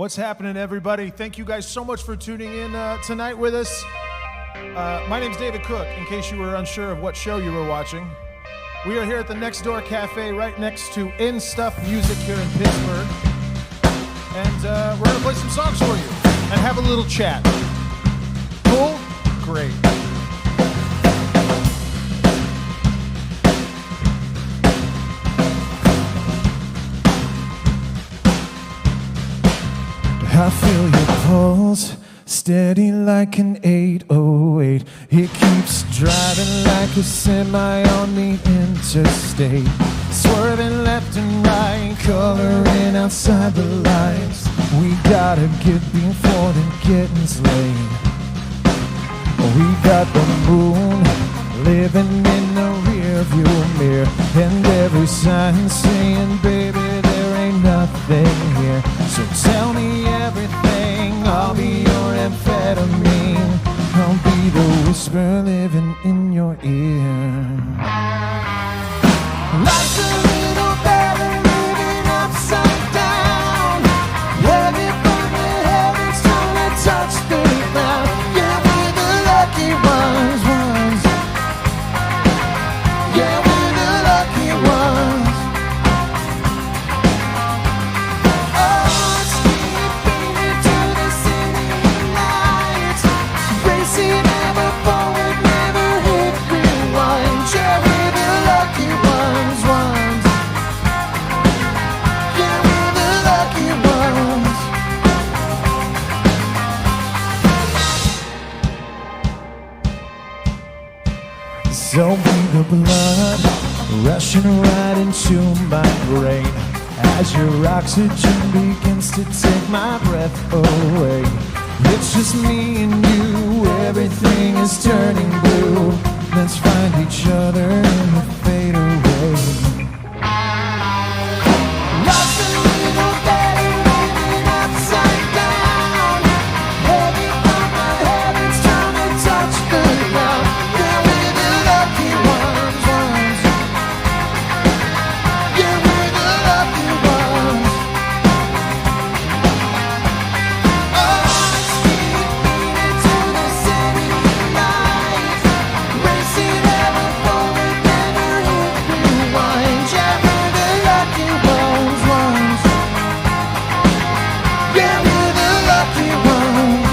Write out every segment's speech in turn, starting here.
What's happening, everybody? Thank you guys so much for tuning in tonight with us. My name's David Cook, in case you were unsure of what show you were watching. We are here at the Next Door Cafe right next to In Stuff Music here in Pittsburgh. And we're going to play some songs for you and have a little chat. Cool? Great. I feel your pulse, steady like an 808. It keeps driving like a semi on the interstate, swerving left and right, coloring outside the lights. We gotta get before the getting's late. We got the moon living in the rearview mirror, and every sign saying, baby, there ain't nothing here. So tell me everything, I'll be your amphetamine, I'll be the whisper living in your ear. Life's a little better living upside down, heavy from the heavens trying to touch the ground. Yeah, we're the lucky ones. Yeah, we're the lucky ones. So be the blood rushing right into my brain as your oxygen begins to take my breath away. It's just me and you, everything is turning blue. Let's find each other in the fade away. Love's a little better living upside down, heavy from the heavens trying to touch the ground. Yeah, we're the lucky ones. Yeah, we're the lucky ones. Oh, let's keep beating to the city lights, racing ever forward, never hit rewind. Yeah, we're the lucky ones. Yeah, we're the lucky ones.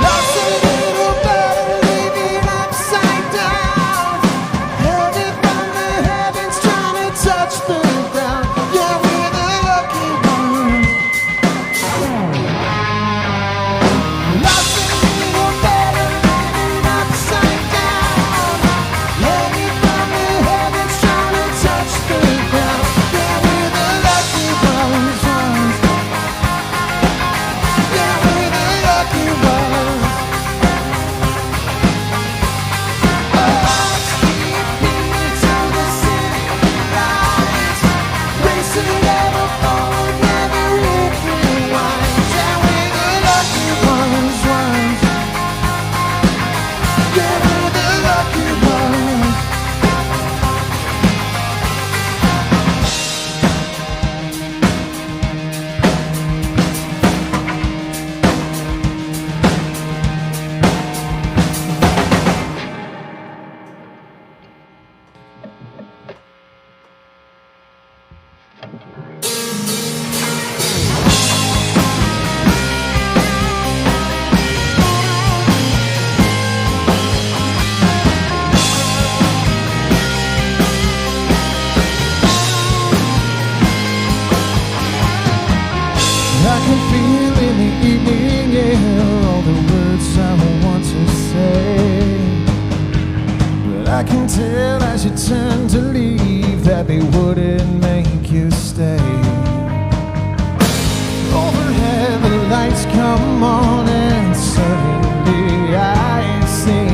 Love's a little better living upside down, headed from the heavens trying to touch the ground. Yeah, we're the lucky ones. Love's a little better living upside down, headed from the heavens trying to touch the ground. Yeah, we're the lucky ones. Yeah, we're the lucky ones. Oh, let's keep beating to the city lights, racing ever forward, never hit rewind. Yeah, we're the lucky ones. Yeah, we're the lucky ones. I can feel in the evening air all the words I want to say, but I can tell as you turn to leave that they wouldn't make you stay. Overhead the lights come on and suddenly I see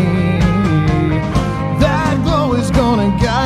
that glow is gonna guide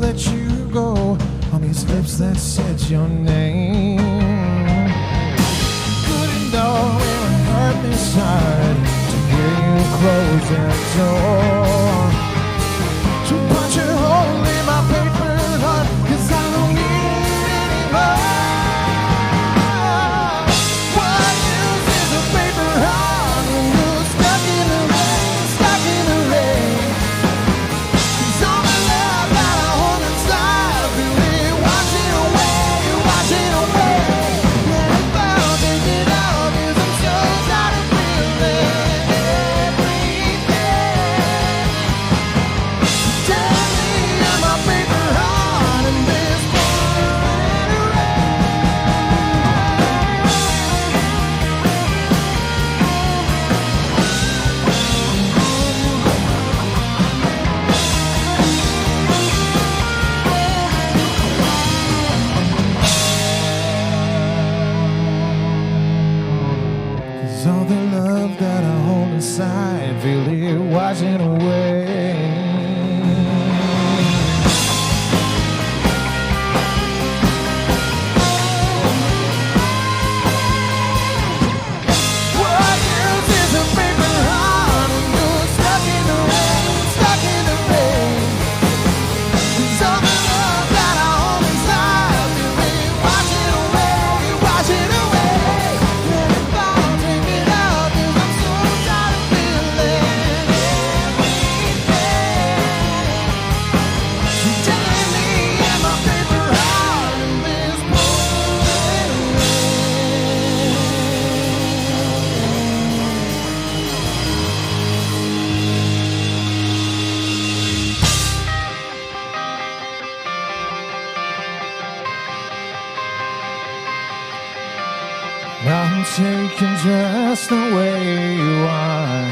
let you go on these lips that said your name. Couldn't know it would hurt me hard to hear you close that door. To punch a hole in my paper heart, 'cause I don't need it anymore. What use is a paper heart when you're stuck in the rain, stuck in the rain? 'Cause all the love that I hold inside, I feel it washing away, washing away. Let it fall, take it out, 'cause I'm so tired of feeling everything. Tell me I'm a paper heart in this pouring rain. Cause all the love that I hold inside, feel it washing away. What use is a paper heart when you're stuck in the rain, stuck in the rain? 'Cause all the love that I hold inside, feel it washing away, washing away. Let it fall, take it out, 'cause I'm so tired of feeling everything. Telling me I'm a paper heart in this pouring rain. I'm taken just the way you are.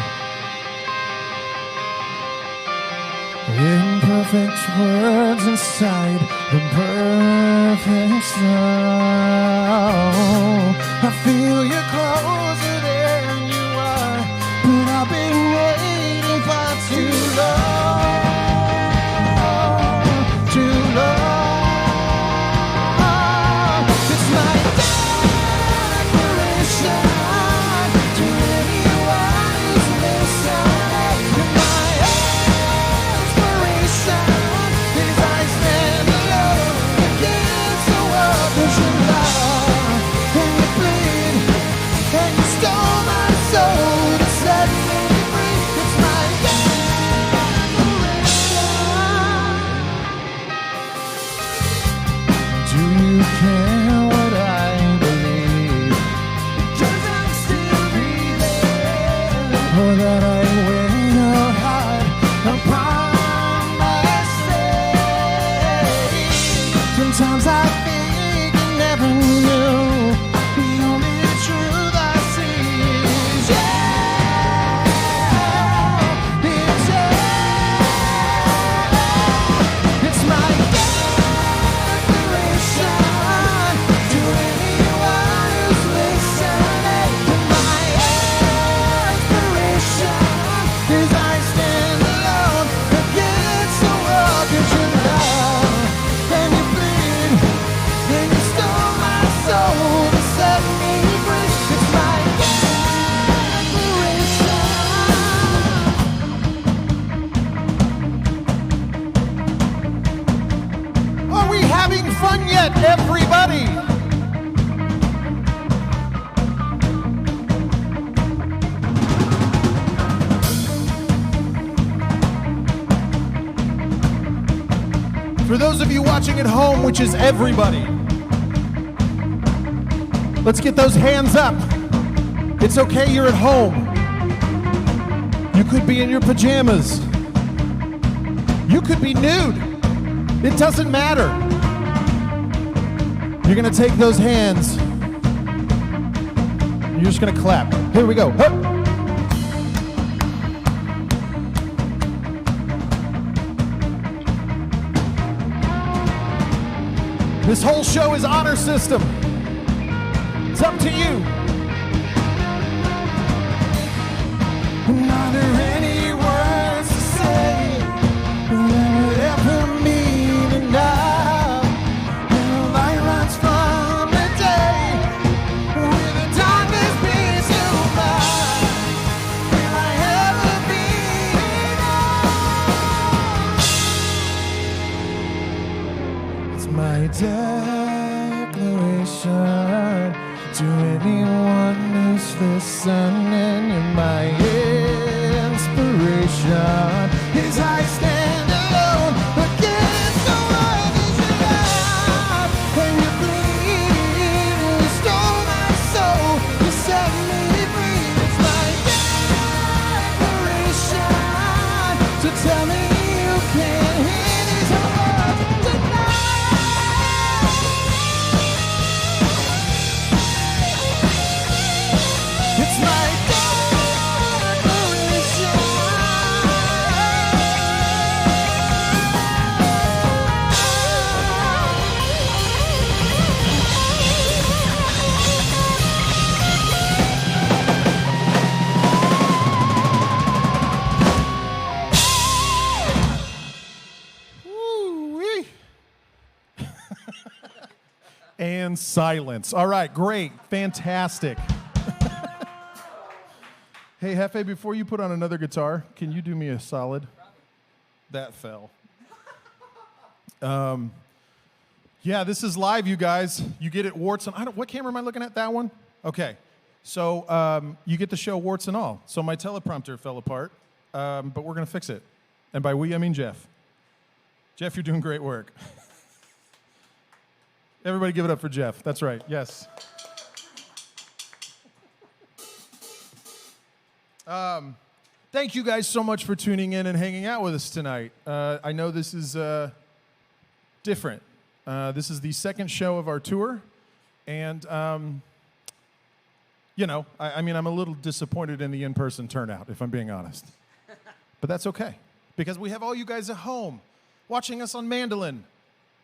Imperfect words inside the perfect song. I feel you closer than you are, but I've been waiting for too long, too long. It's my declaration to anyone who's listening. My inspiration is I stand alone against the world. 'Cause you love and you bleed and you stole my soul to set me free. It's my declaration. Do you care what I believe? 'Cause I'm still breathing. Or that I wear your heart upon my sleeve. Sometimes I think you never knew. The only truth I see is it's my declaration to anyone who's listening. My inspiration is I stand alone against the world. 'Cause you love and you bleed and you stole my soul to set me free. It's my declaration. Are we having fun yet, everybody? For those of you watching at home, which is everybody, let's get those hands up. It's okay, you're at home. You could be in your pajamas. You could be nude. It doesn't matter. You're gonna take those hands. You're just gonna clap. Here we go. Hup. This whole show is honor system. It's up to you. Are there any words to say that would ever mean and silence. All right, great, fantastic. Hey, Hefe, before you put on another guitar, can you do me a solid? That fell. Yeah, this is live, you guys. You get it warts and what camera am I looking at? That one? Okay. So you get the show warts and all. So my teleprompter fell apart, but we're going to fix it. And by we, I mean Jeff. Jeff, you're doing great work. Everybody give it up for Jeff. That's right. Yes. Thank you guys so much for tuning in and hanging out with us tonight. I know this is different. This is the second show of our tour. And, you know, I mean, I'm a little disappointed in the in-person turnout, if I'm being honest. But that's okay, because we have all you guys at home watching us on Mandolin.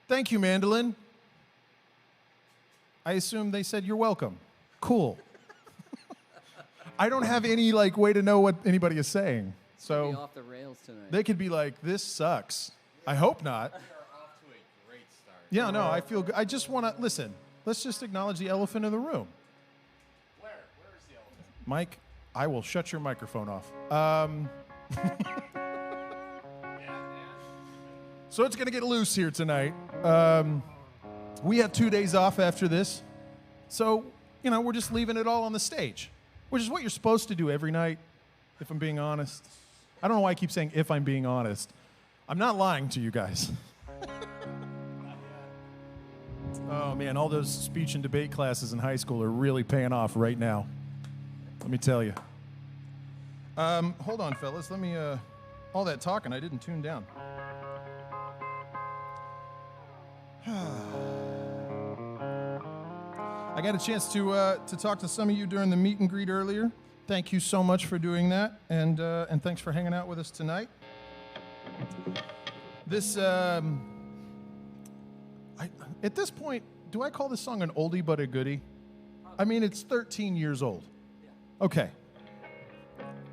Thank you, Mandolin. I assume they said you're welcome. Cool. I don't have any way to know what anybody is saying. So be off the rails tonight. They could be like, this sucks. I hope not. We are off to a great start. Yeah, no, I feel good. I just want to, listen, let's just acknowledge the elephant in the room. Where is the elephant? Mike, I will shut your microphone off. So it's going to get loose here tonight. We have 2 days off after this. So, you know, we're just leaving it all on the stage, which is what you're supposed to do every night, if I'm being honest. I don't know why I keep saying if I'm being honest. I'm not lying to you guys. Oh, man, all those speech and debate classes in high school are really paying off right now. Let me tell you. Hold on, fellas. Let me, all that talking, I didn't tune down. I got a chance to talk to some of you during the meet and greet earlier. Thank you so much for doing that, and thanks for hanging out with us tonight. This, at this point, do I call this song an oldie but a goodie? I mean, it's 13 years old. Okay.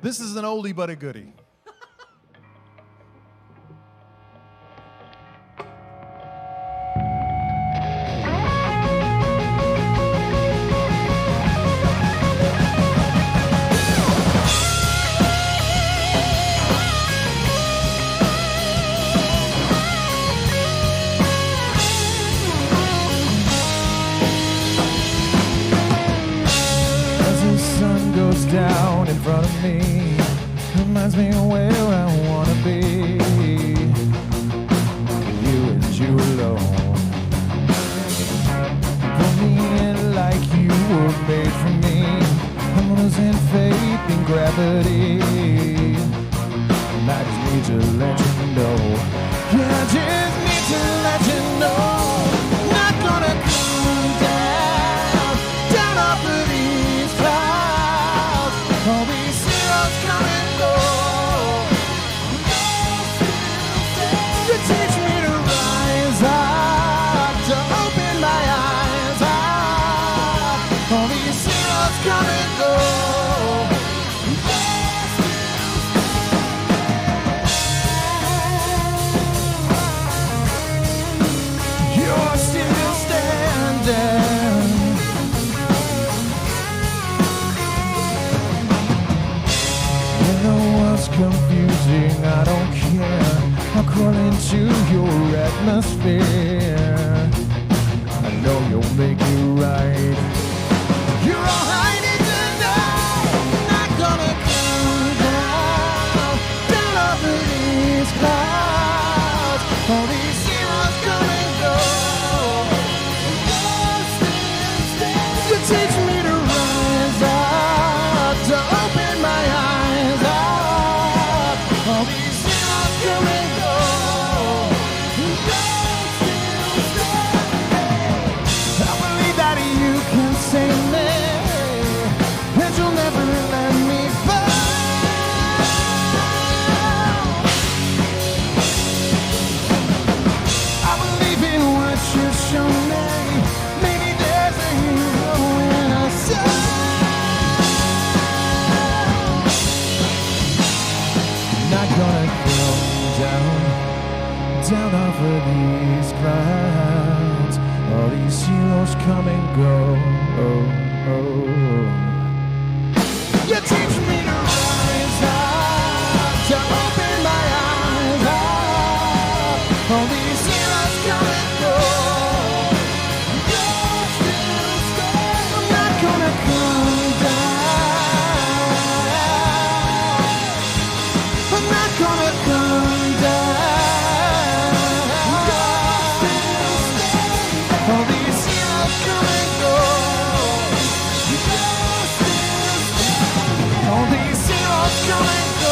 This is an oldie but a goodie. Down in front of me reminds me of where I want to be. You and you alone. Pull me in like you were made for me. I'm losing faith in gravity. And I just need to let you know. Yeah, I just need to let you know. Not gonna come down off of these clouds. All these heroes come and go. You teach me to rise up, to open my eyes up. All these heroes come and go. You're still standing. Confusing, I don't care. I'll crawl into your atmosphere. I know you'll make it right. You're all I need to know. I'm not gonna come down off of these clouds. All these heroes come and go. You teach me to rise up, to open my eyes up. All these heroes come and go. I believe that you can save me, and you'll never let me fall. I believe in what you show me. Maybe there's a hero in us all. Not gonna come down off of these clouds. All these heroes come and go. You teach me to rise up, to open my eyes up. All these heroes come and go. You're still staying. I'm not gonna come down. I'm not gonna come down. You're still staying. All these heroes come and go. You're still staying. All these heroes come and go.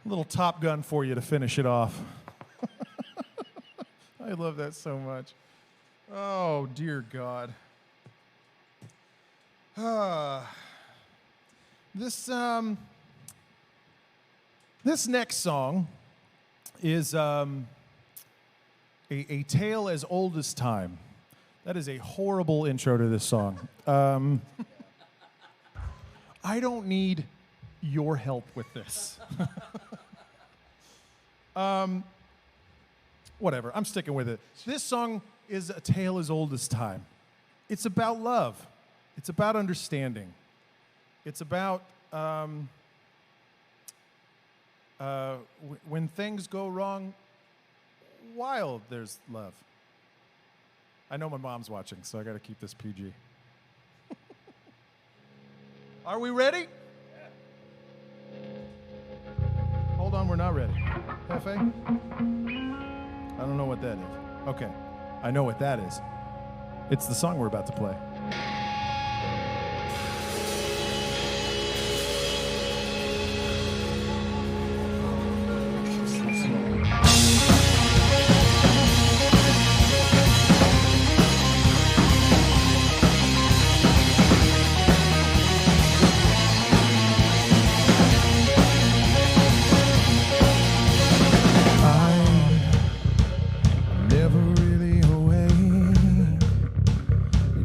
Little Top Gun for you to finish it off. I love that so much. Oh, dear God. This next song is a tale as old as time. That is a horrible intro to this song. I don't need your help with this. Whatever, I'm sticking with it. This song is a tale as old as time. It's about love. It's about understanding. It's about when things go wrong while there's love. I know my mom's watching, so I got to keep this PG. Are we ready? Hold on, we're not ready. Hefe? I don't know what that is. Okay, I know what that is. It's the song we're about to play.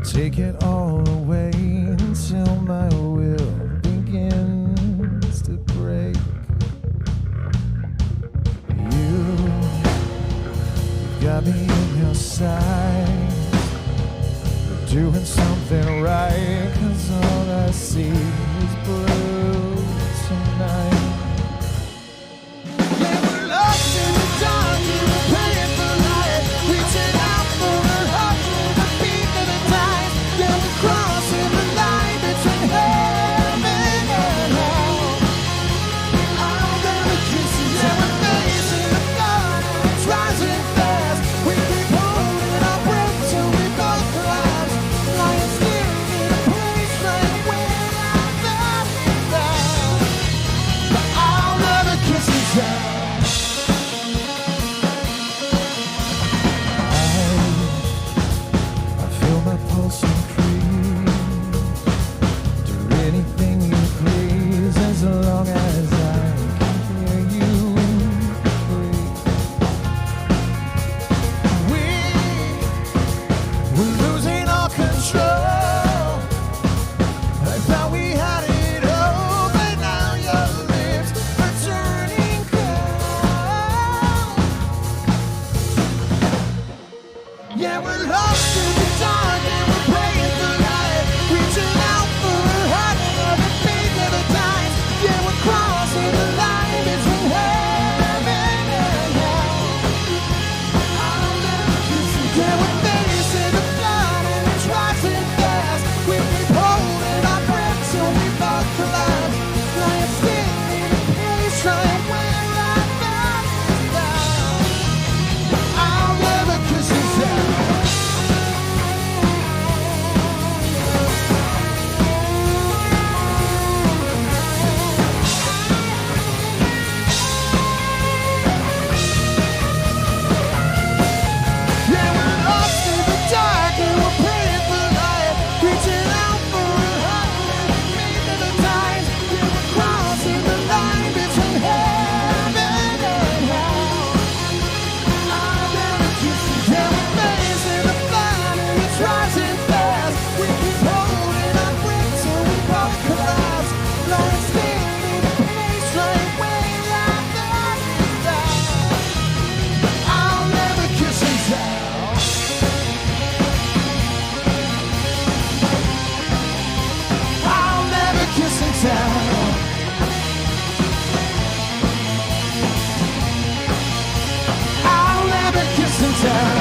Take it all away until my will begins to break. You've got me in your sight. You're doing something right, 'cause all I see is blue tonight. Yeah, we're lost in the dark, and we're paying for light, reaching out for a hug with the beat of the tide. Yeah, we're crossing the line between heaven and hell. All the kisses, yeah, we're facing the flood, and it's rising fast. We keep holding our breath till we both collapse, lying still in a place right where I fell down. But all of the kisses, yeah. I feel my pulse increase. Do anything you please, as long as I can hear you breathe. We're losing all control. I thought we had it all, but now your lips are turning cold. Yeah, we're lost in the dark, and we're praying for light, reaching out for a hug of the beat of the tides. Yeah, we're crossing the line between heaven and hell. All of the kisses, yeah, we're facing the flood, and it's rising fast. We keep holding our breath till we both collapse, lying still in a place right where I fell down. All of the kisses, yeah. tell.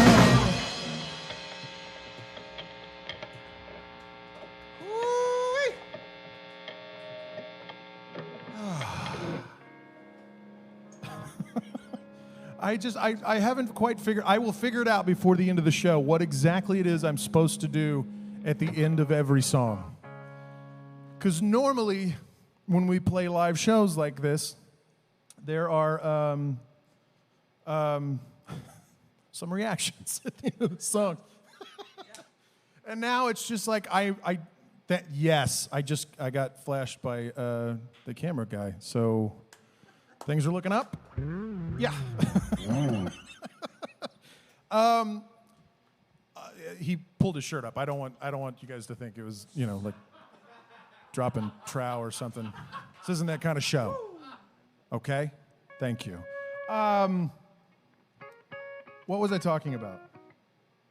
Woo-wee. I haven't quite figured. I will figure it out before the end of the show what exactly it is I'm supposed to do at the end of every song. Because normally, when we play live shows like this, there are some reactions at the end of the song. And now it's just like I got flashed by the camera guy. So things are looking up. Yeah. He pulled his shirt up. I don't want you guys to think it was, like dropping trow or something. This isn't that kind of show. Okay? Thank you. What was I talking about?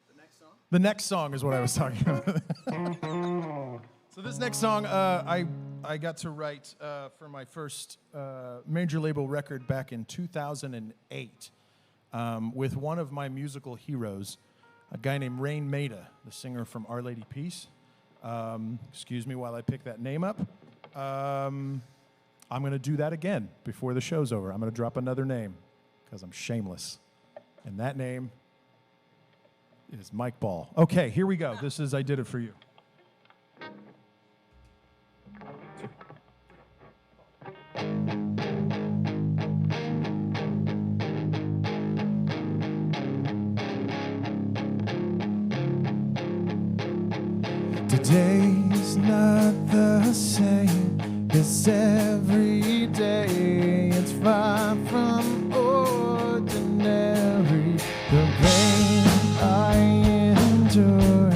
The next song? The next song is what I was talking about. So this next song, I got to write for my first major label record back in 2008 with one of my musical heroes, a guy named Rain Maida, the singer from Our Lady Peace. Excuse me while I pick that name up. I'm going to do that again before the show's over. I'm going to drop another name because I'm shameless. And that name is Mike Ball. Okay, here we go. This is I Did It For You. Today's not the same as every day. It's far from ordinary. The pain I endure,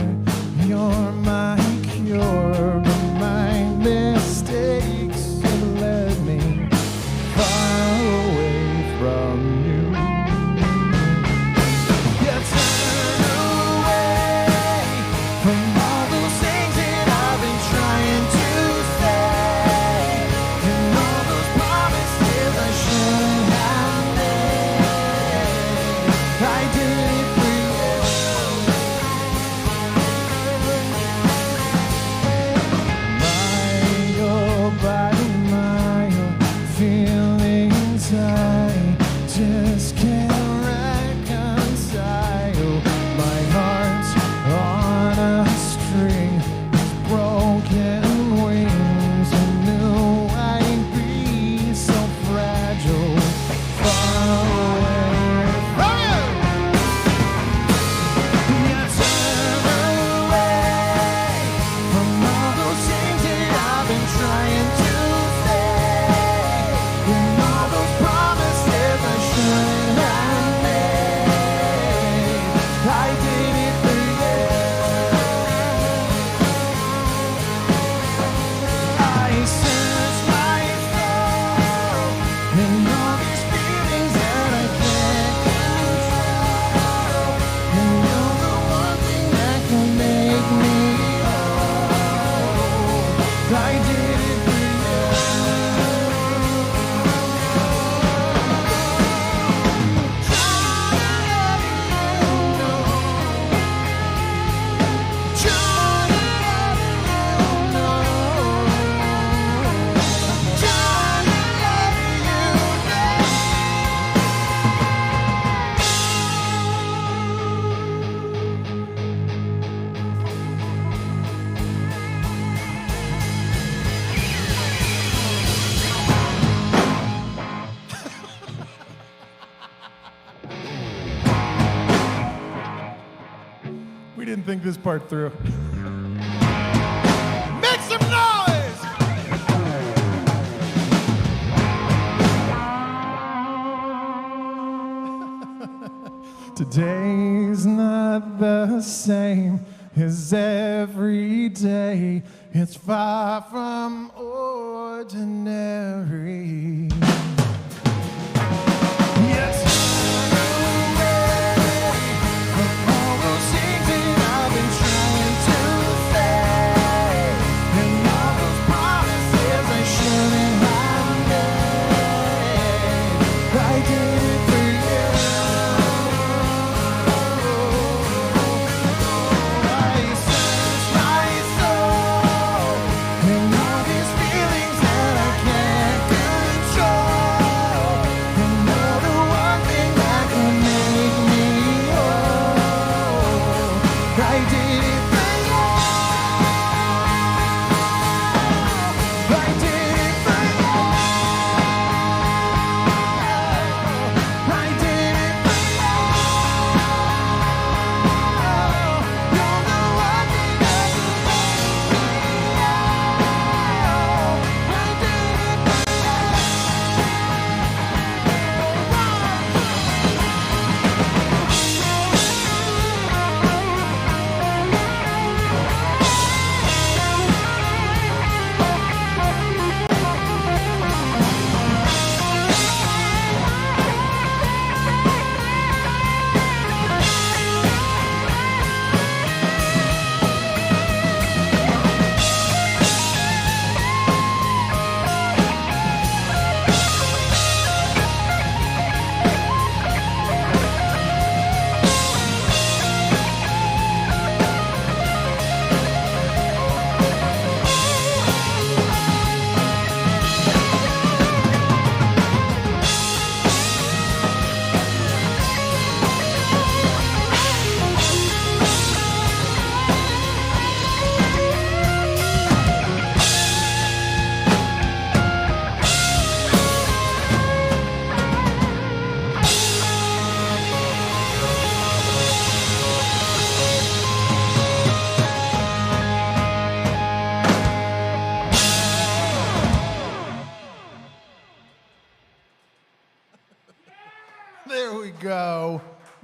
you're my cure. But my mistakes have led me far away from you. You turn away from all those things that I've been trying to say, and all those promises I shouldn't have made. I did it for you. Mile by mile, feelings I just can't reconcile. My heart's on a string, it's broken wings. I knew I'd be so fragile, far away from you. You turn away from all those things that I've been trying to say, and all those promises I shouldn't have made. I did it for you. I search my soul in all these feelings that I can't control, and you're the one thing that can make me whole. I did it for you. We didn't think this part through. Make some noise! Today's not the same as every day. It's far from ordinary. Yes. All those things that I've been trying to say, and all those promises I shouldn't have made. I did it for you.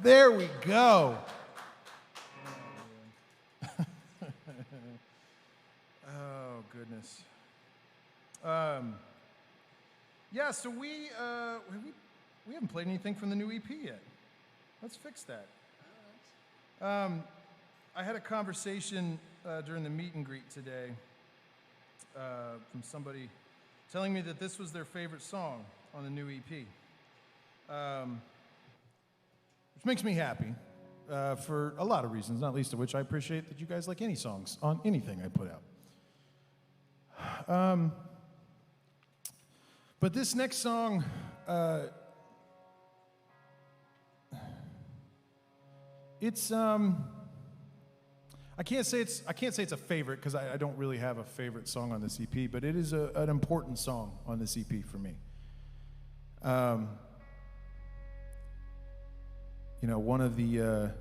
There we go. Oh, goodness. Yeah, so we haven't played anything from the new EP yet. Let's fix that. I had a conversation during the meet and greet today from somebody telling me that this was their favorite song on the new EP, which makes me happy for a lot of reasons, not least of which I appreciate that you guys like any songs on anything I put out. But this next song, it's I can't say it's a favorite because I don't really have a favorite song on this EP, but it is an important song on this EP for me. You know, one of the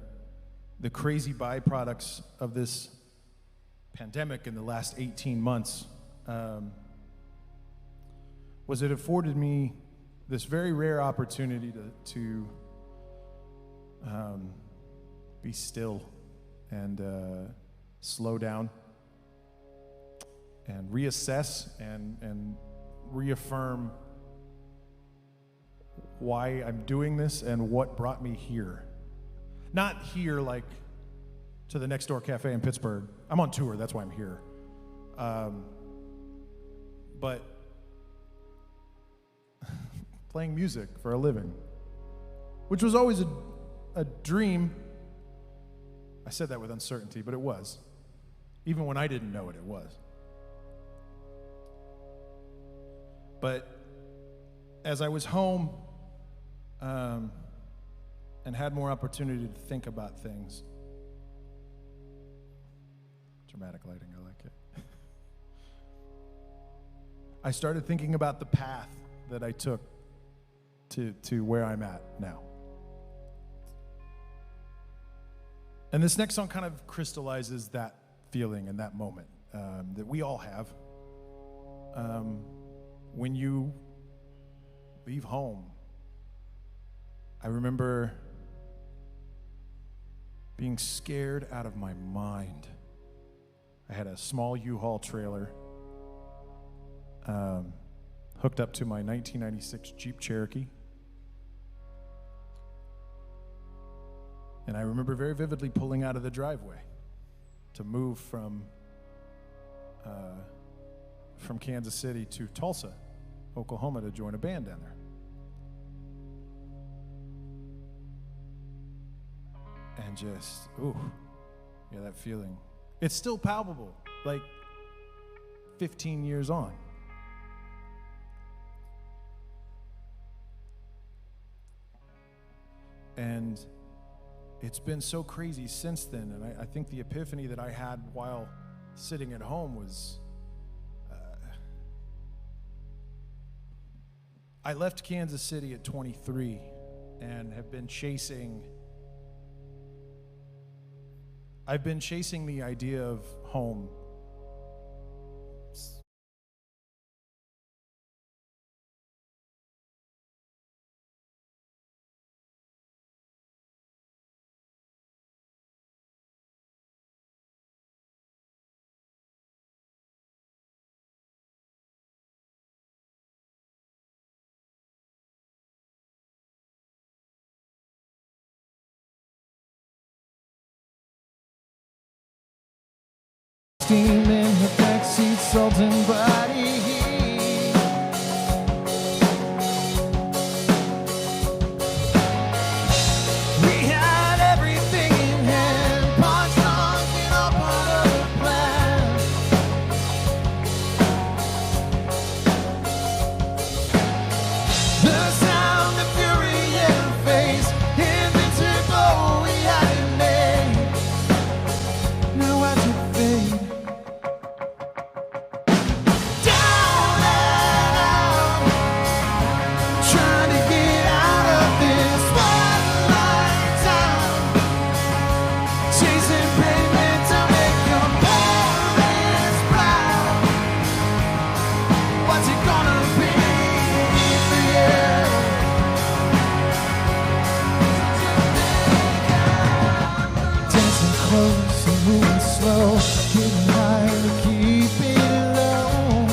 crazy byproducts of this pandemic in the last 18 months was it afforded me this very rare opportunity to be still and slow down and reassess and reaffirm why I'm doing this and what brought me here. Not here like to the next door cafe in Pittsburgh. I'm on tour, that's why I'm here. But playing music for a living, which was always a dream. I said that with uncertainty, but it was. Even when I didn't know it, it was. But as I was home and had more opportunity to think about things, dramatic lighting, I like it. I started thinking about the path that I took to where I'm at now. And this next song kind of crystallizes that feeling and that moment that we all have when you leave home. I remember being scared out of my mind. I had a small U-Haul trailer hooked up to my 1996 Jeep Cherokee. And I remember very vividly pulling out of the driveway to move from Kansas City to Tulsa, Oklahoma, to join a band down there. And just, yeah, that feeling. It's still palpable, like 15 years on. And it's been so crazy since then, and I think the epiphany that I had while sitting at home was, I left Kansas City at 23 and have been chasing, I've been chasing the idea of home steam in her backseat, salt and body heat. We had everything in hand, punch drunk and all part of the plan. The sound of fury in her face, invincible, we had it made. Now watch it fade. low, getting high to keep it low.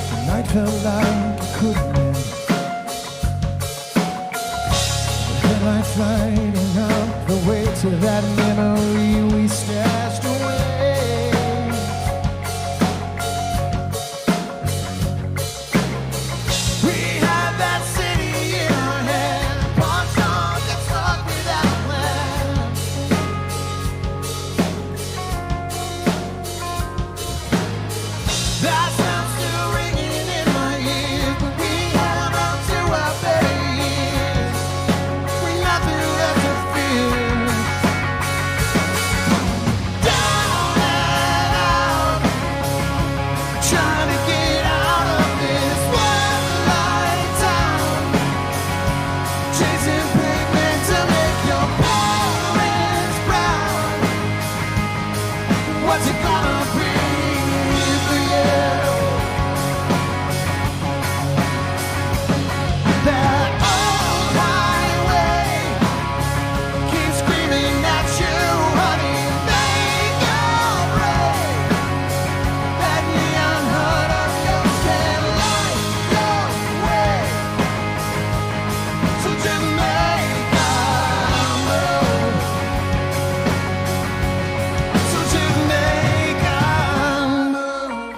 The night felt like it couldn't end. The headlights lighting up the way to that memory we stashed away. We had that city in our head, punch on, get stuck without plan. That sound's still ringing in my ears, but we held on to our better years. We nothing left to fear. Down and out, trying to get out of this one light town, chasing pigment to make your parents proud. What's it gonna be for you? That old highway keeps screaming at you, honey. Make your break. That neon heart of yours can light your way. So Jamaica move. So Jamaica move.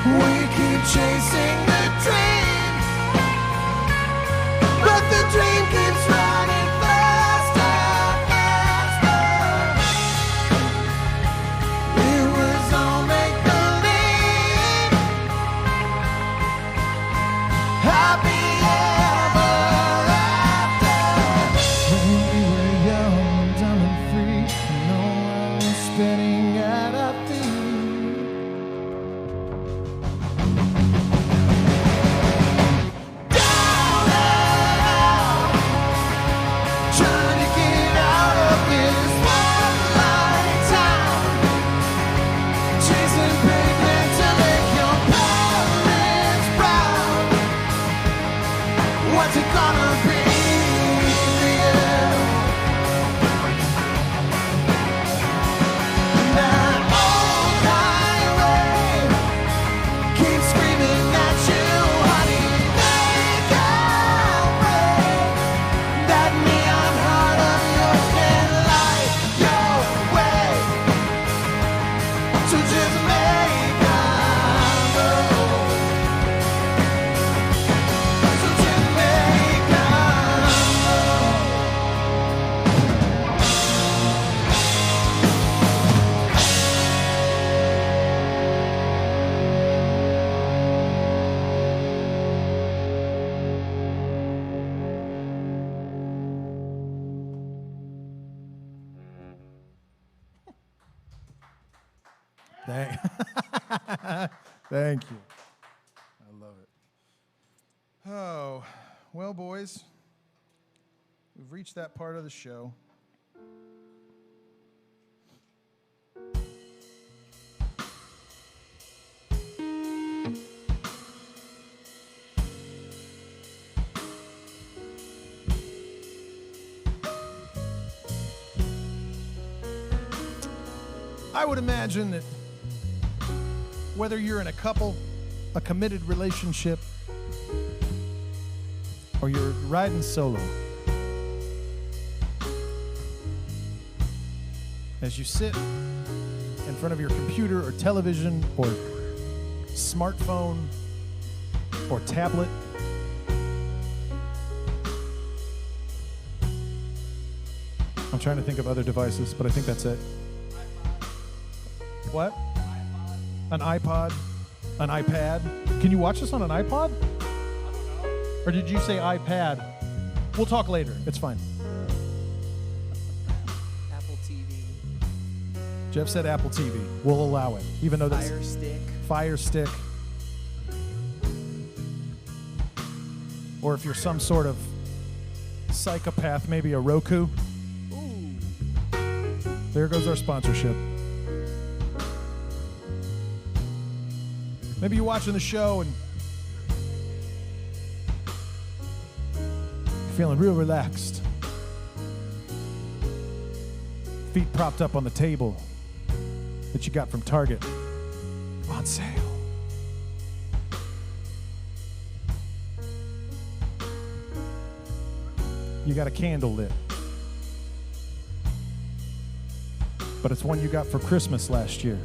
We keep chasing the dream, but the dream keeps running faster, faster. It was all make-believe, happy ever after. When we were young, dumb and free, no one was spinning at our feet. Down and out, trying to get out of this one light town, chasing pigment to make your parents proud. What's it gonna be for you? That old highway keeps screaming at you, honey. Make your break. That neon heart of yours can light your way. So just make a move. So just make a Thank you. I love it. Oh, well, boys, we've reached that part of the show. I would imagine that whether you're in a couple, a committed relationship, or you're riding solo, as you sit in front of your computer or television or smartphone or tablet, I'm trying to think of other devices, but I think that's it. What? An iPod? An iPad? Can you watch this on an iPod? Or did you say iPad? We'll talk later. It's fine. Apple TV. Jeff said Apple TV. We'll allow it, even though that's Fire Stick. Fire Stick. Or if you're some sort of psychopath, maybe a Roku. Ooh. There goes our sponsorship. Maybe you're watching the show and you're feeling real relaxed. Feet propped up on the table that you got from Target. On sale. You got a candle lit. But it's one you got for Christmas last year.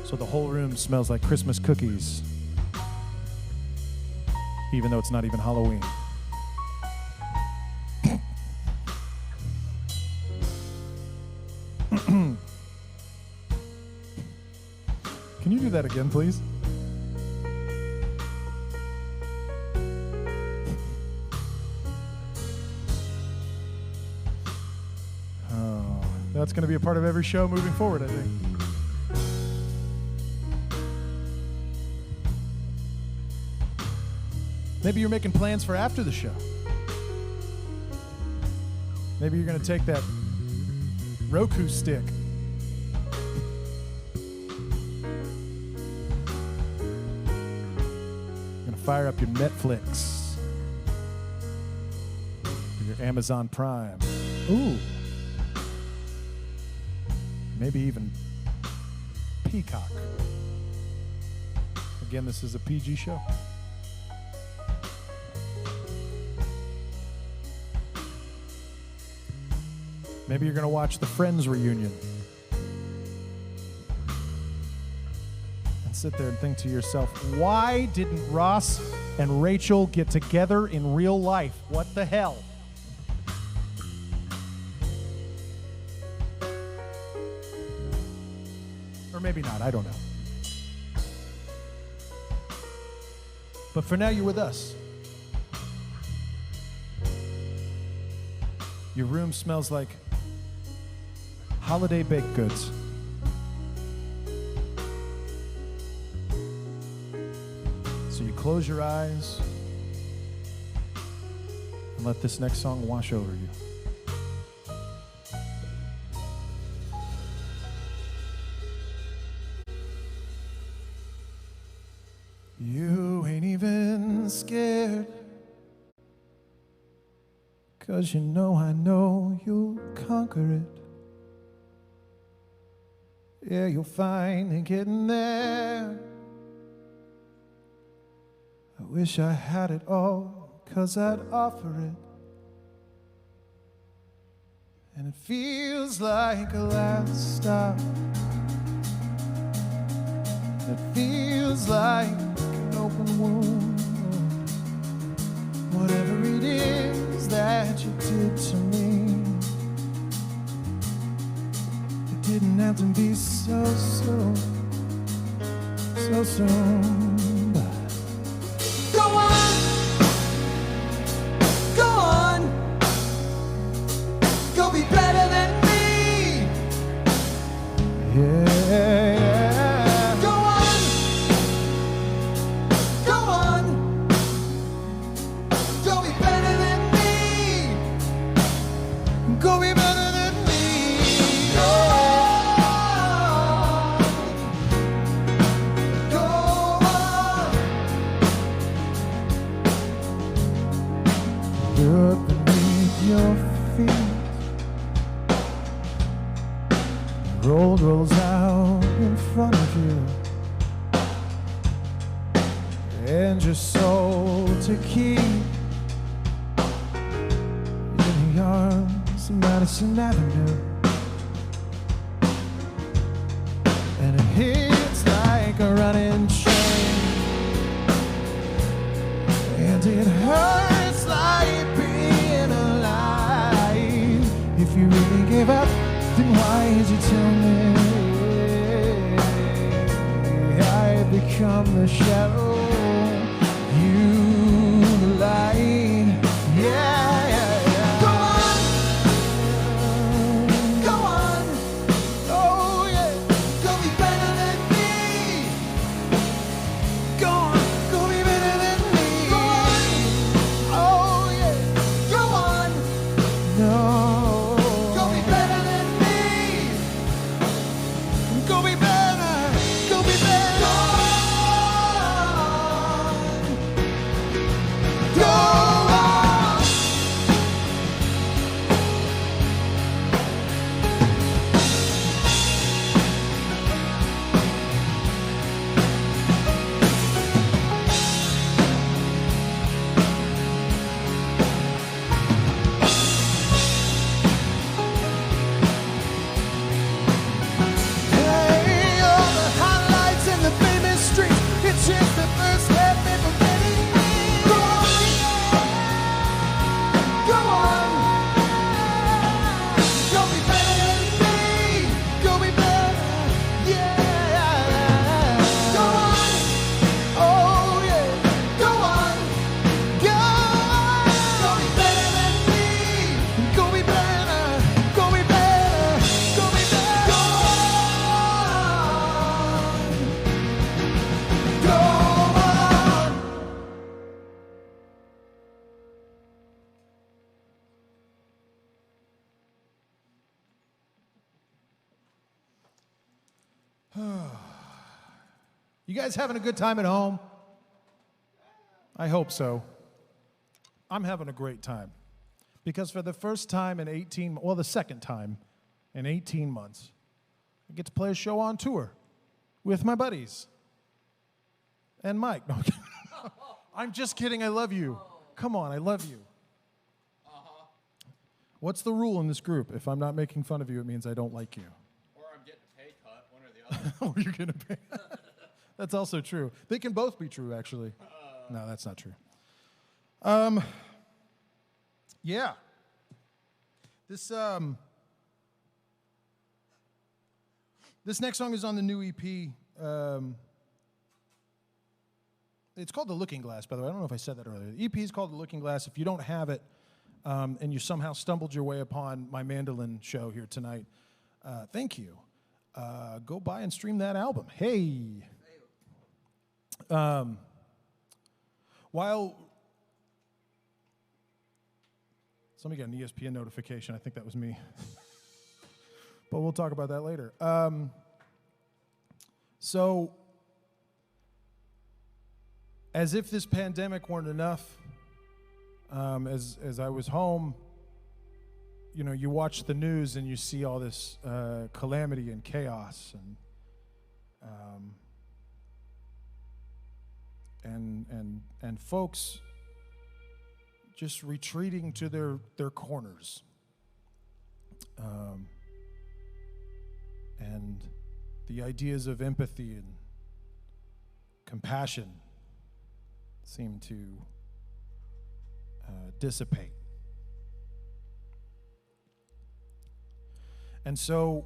So the whole room smells like Christmas cookies. Even though it's not even Halloween. Can you do that again, please? Oh, that's going to be a part of every show moving forward, I think. Maybe you're making plans for after the show. Maybe you're going to take that Roku stick. You're going to fire up your Netflix. Or your Amazon Prime. Ooh. Maybe even Peacock. Again, this is a PG show. Maybe you're going to watch the Friends reunion and sit there and think to yourself, why didn't Ross and Rachel get together in real life? What the hell? Or maybe not, I don't know. But for now, you're with us. Your room smells like holiday baked goods. So you close your eyes and let this next song wash over you. You ain't even scared, 'cause you know I know you'll conquer it. Yeah, you'll finally getting there. I wish I had it all, 'cause I'd offer it. And it feels like a last stop. It feels like an open wound. Whatever it is that you did to me, didn't have to be so soon. Go on, go on, go be better than me. Yeah. Go on, go on, go be better than me. Go be better. Look beneath your feet. The road rolls out in front of you, and your soul to keep in the arms of Madison Avenue. And it hits like a running train, and it hurts like being alive. If why did you tell me I had become the shadow, you the light? Yeah, yeah, yeah. Go on, go on. Oh yeah, go be better than me. Go on, go be better than me. Go on. Oh yeah, go on. No. Go be better than me. Go be better. Go be better. Go on. Go on. Hey, all the highlights and the famous streets. It's just the first step in forgetting me. Go on, go on. Go be better than me. Go be better, yeah. Go on, oh yeah. Go on, go on. Go be better than me. Go be better, go be better, go be better. Go on, go on. You guys having a good time at home? I hope so. I'm having a great time. Because for the first time in the second time in 18 months, I get to play a show on tour with my buddies. And Mike. No, I'm just kidding. I love you. Come on, I love you. What's the rule in this group? If I'm not making fun of you, it means I don't like you. Or I'm getting a pay cut, one or the other. Or you're gonna pay. That's also true. They can both be true, actually. No, that's not true. Yeah. This next song is on the new EP. It's called The Looking Glass, by the way. I don't know if I said that earlier. The EP is called The Looking Glass. If you don't have it, and you somehow stumbled your way upon my mandolin show here tonight, thank you. Go buy and stream that album. Hey. While somebody got an ESPN notification, I think that was me. But we'll talk about that later. So, as if this pandemic weren't enough, as I was home, you know, you watch the news and you see all this calamity and chaos and folks just retreating to their corners. And the ideas of empathy and compassion seem to dissipate. And so,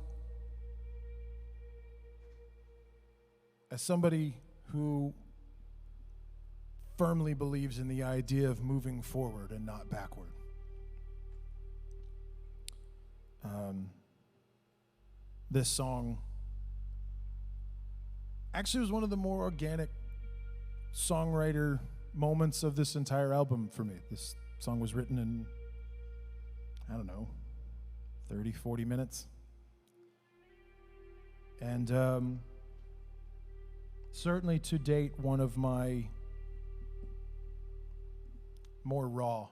as somebody who firmly believes in the idea of moving forward and not backward, this song actually was one of the more organic songwriter moments of this entire album for me. This song was written in, I don't know, 30, 40 minutes. And certainly to date, one of my more raw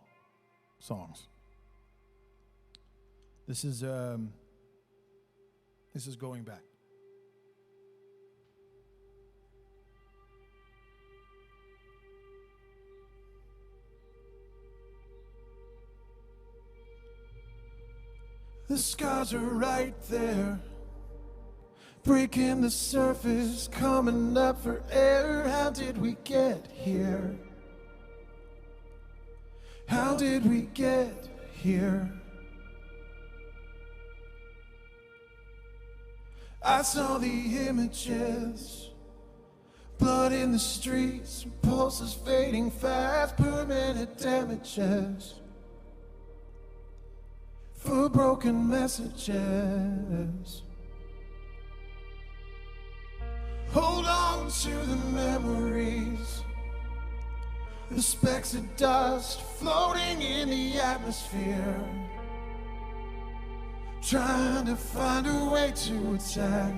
songs. This is Going Back. The scars are right there, breaking the surface, coming up for air. How did we get here? How did we get here? I saw the images, blood in the streets, pulses fading fast, permanent damages for broken messages. Hold on to the memories, the specks of dust floating in the atmosphere, trying to find a way to attack.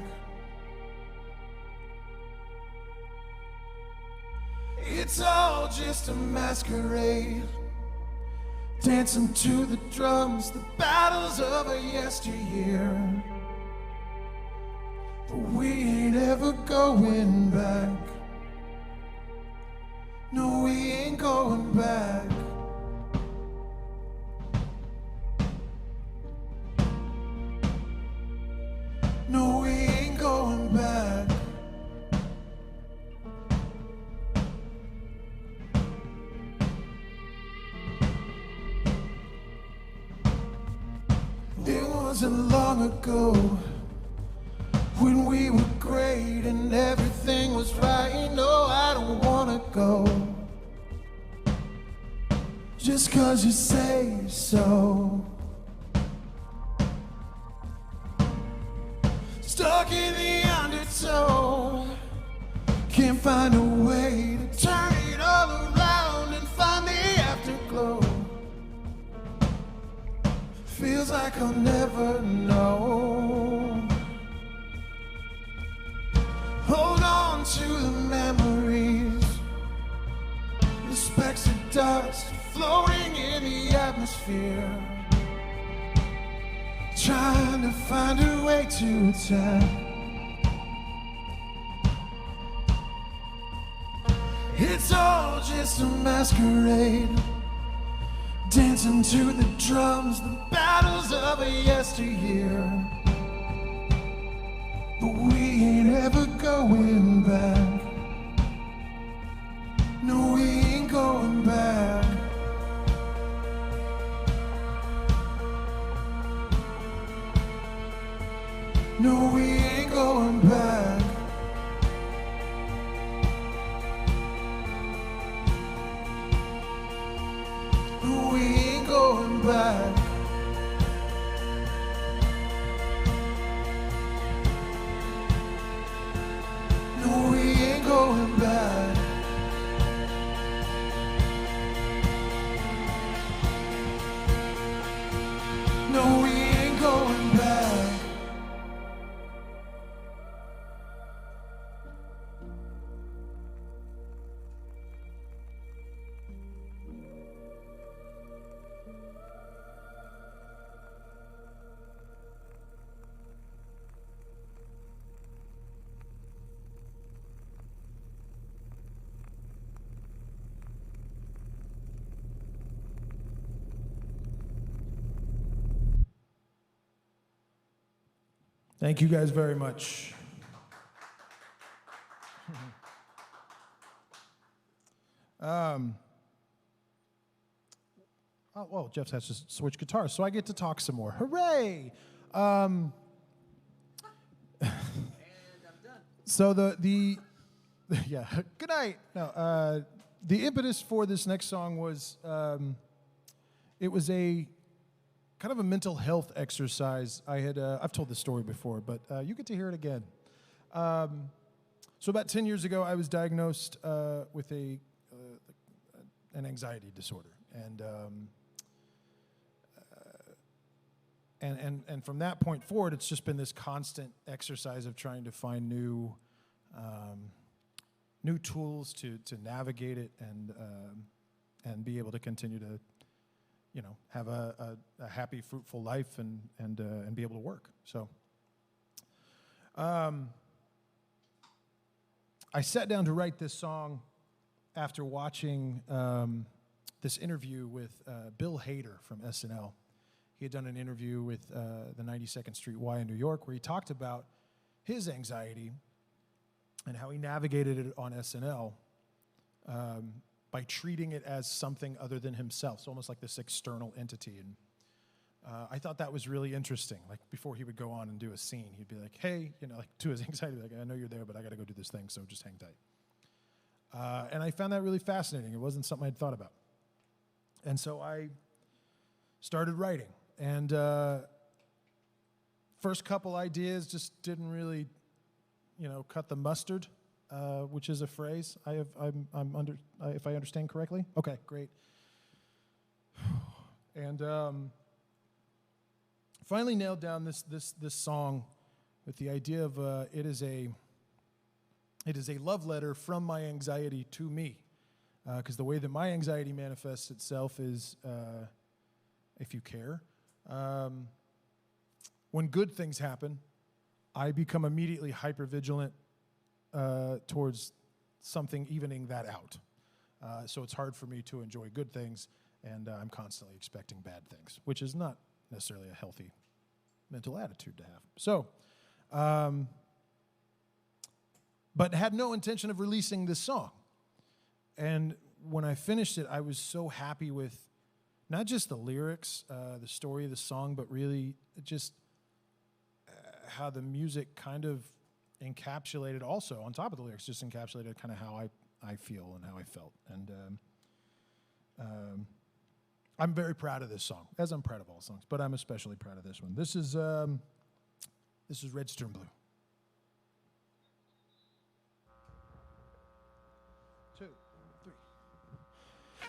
It's all just a masquerade, dancing to the drums, the battles of a yesteryear. But we ain't ever going back. No, we ain't going back. No, we ain't going back. It wasn't long ago when we were great and everything was right. No, I don't wanna go just 'cause you say so. Stuck in the undertow, can't find a way to turn it all around and find the afterglow. Feels like I'll never know. Hold on to the memories, the specks of dust floating in the atmosphere, trying to find a way to attack. It's all just a masquerade, dancing to the drums, the battles of a yesteryear. But we ain't ever going back. No, we ain't going back. No, we ain't going back. No, we ain't going back. No, we ain't going back. No, we ain't going back. Thank you guys very much. Oh, well, Jeff has to switch guitars, so I get to talk some more. Hooray! And I'm done. So the yeah, good night. No, the impetus for this next song was it was a kind of a mental health exercise. I've told this story before, but you get to hear it again. So about 10 years ago, I was diagnosed with an anxiety disorder, and from that point forward, it's just been this constant exercise of trying to find new tools to navigate it and be able to continue to, have a happy, fruitful life and be able to work. So, I sat down to write this song after watching this interview with Bill Hader from SNL. He had done an interview with the 92nd Street Y in New York where he talked about his anxiety and how he navigated it on SNL by treating it as something other than himself, so almost like this external entity. I thought that was really interesting. Like before he would go on and do a scene, he'd be like, hey, like to his anxiety, like, I know you're there, but I got to go do this thing, so just hang tight. And I found that really fascinating. It wasn't something I'd thought about. And so I started writing. And first couple ideas just didn't really, cut the mustard, which is a phrase if I understand correctly. Okay, great. And finally nailed down this song with the idea of it is a love letter from my anxiety to me, because the way that my anxiety manifests itself is, if you care, when good things happen, I become immediately hypervigilant towards something evening that out. So it's hard for me to enjoy good things, and I'm constantly expecting bad things, which is not necessarily a healthy mental attitude to have. So, but had no intention of releasing this song. And when I finished it, I was so happy with not just the lyrics, the story of the song, but really just how the music kind of encapsulated also, on top of the lyrics, just encapsulated kind of how I feel and how I felt. And I'm very proud of this song, as I'm proud of all songs, but I'm especially proud of this one. This is Red Stern Blue. 2, 3.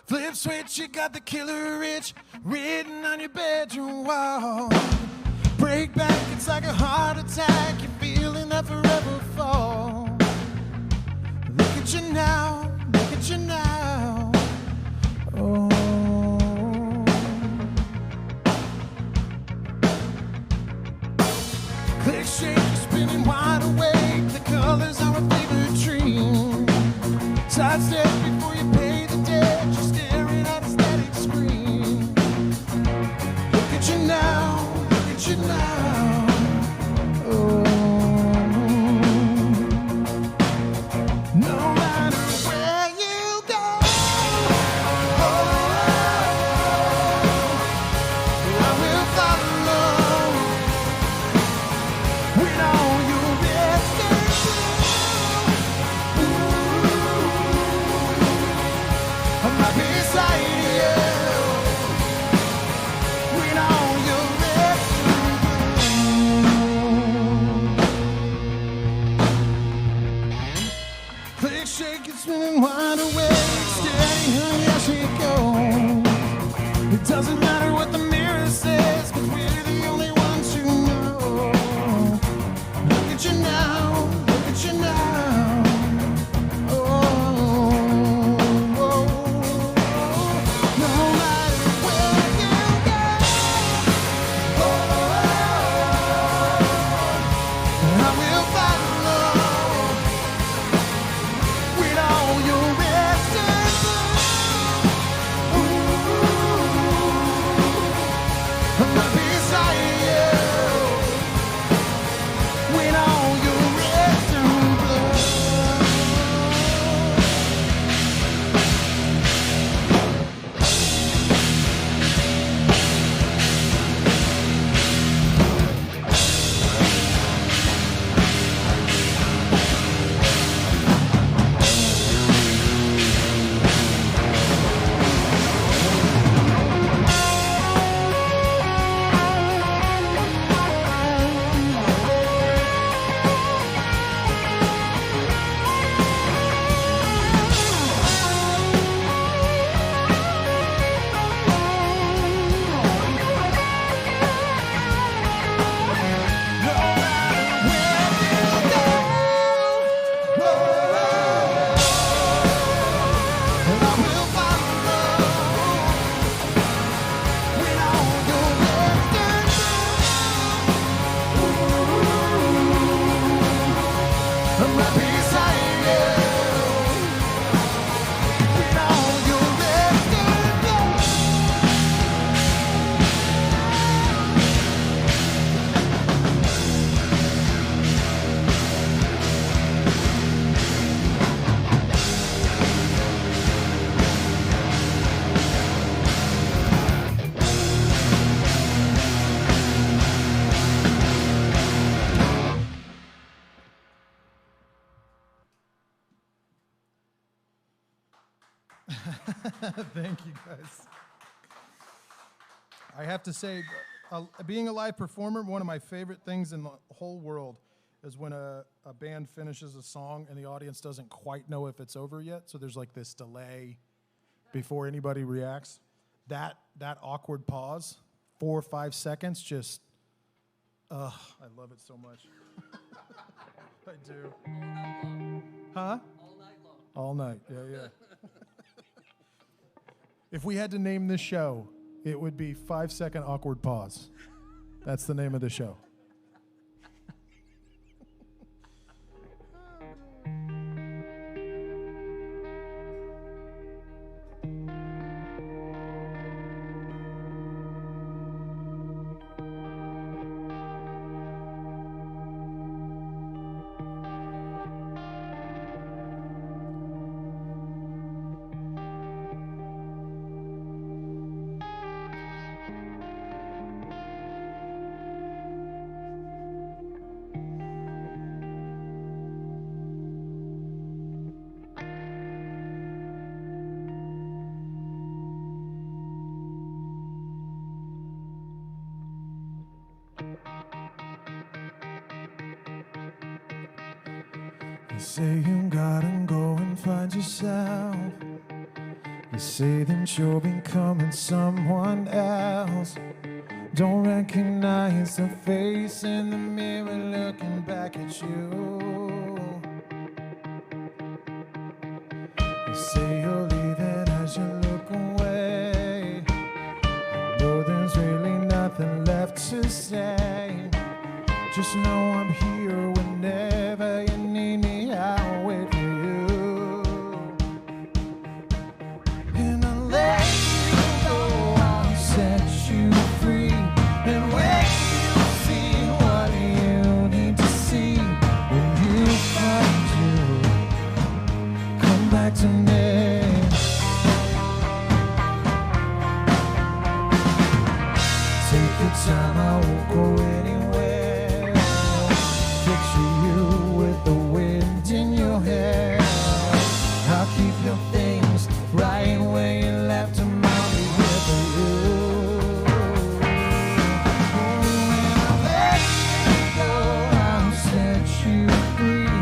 Flip switch, you got the killer itch written on your bedroom wall. Break back, it's like a heart attack. You're feeling that forever fall. Look at you now, look at you now. Oh. Click, shake, you're spinning wide awake. The colors are a favorite dream. Sidestep before you pay the debt. You're staring at a static screen. Look at you now, look at you now. Oh. No matter where you go, I will follow. With all your risk and I might be Thank you, guys. I have to say, being a live performer, one of my favorite things in the whole world is when a band finishes a song and the audience doesn't quite know if it's over yet. So there's like this delay before anybody reacts. That awkward pause, 4 or 5 seconds, just, I love it so much. I do. Huh? All night long. All night, yeah. If we had to name this show, it would be 5-second awkward pause. That's the name of the show. You say you gotta go and find yourself. You say that you're becoming someone else. Don't recognize the face in the mirror looking back at you. You say you're leaving as you look away. I know there's really nothing left to say. Just know I'm here whenever you need me. I'll wait for you. And I'll let you go. I'll set you free. And when you see what you need to see, when you find you, come back to me. Take your time, I won't go anywhere. Picture you with the wind in your hair. I'll keep your things right where you left them. I'll be here for you. When I let you go, I'll set you free.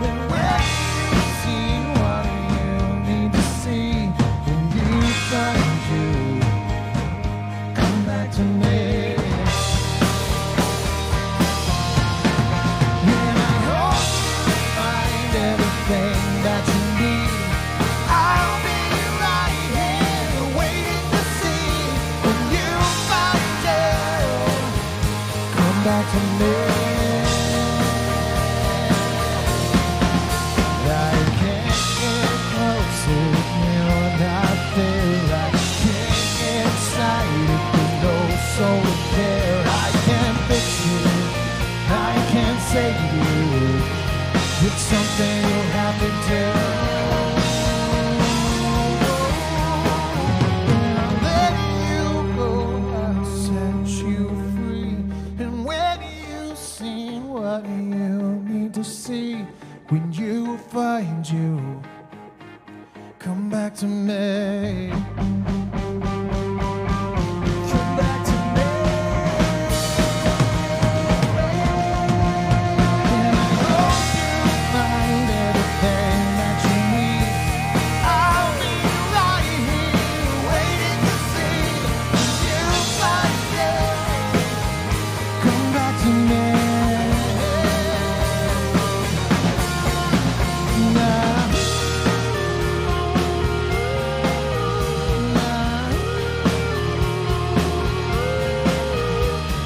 And when you see what you need to see, when you find you, come back to me. That you need, I'll be right here waiting to see when you find it. Come back to me. I can't get close if you're not there. I can't get excited with no soul to care. I can't fix you, I can't save you. It's something you'll have to do. When I let you go, I'll set you free. And when you see what you need to see, when you find you, come back to me. Come back to me. And I hope you find everything that you need. I'll be right here waiting to see you find it. Come back to me. Now,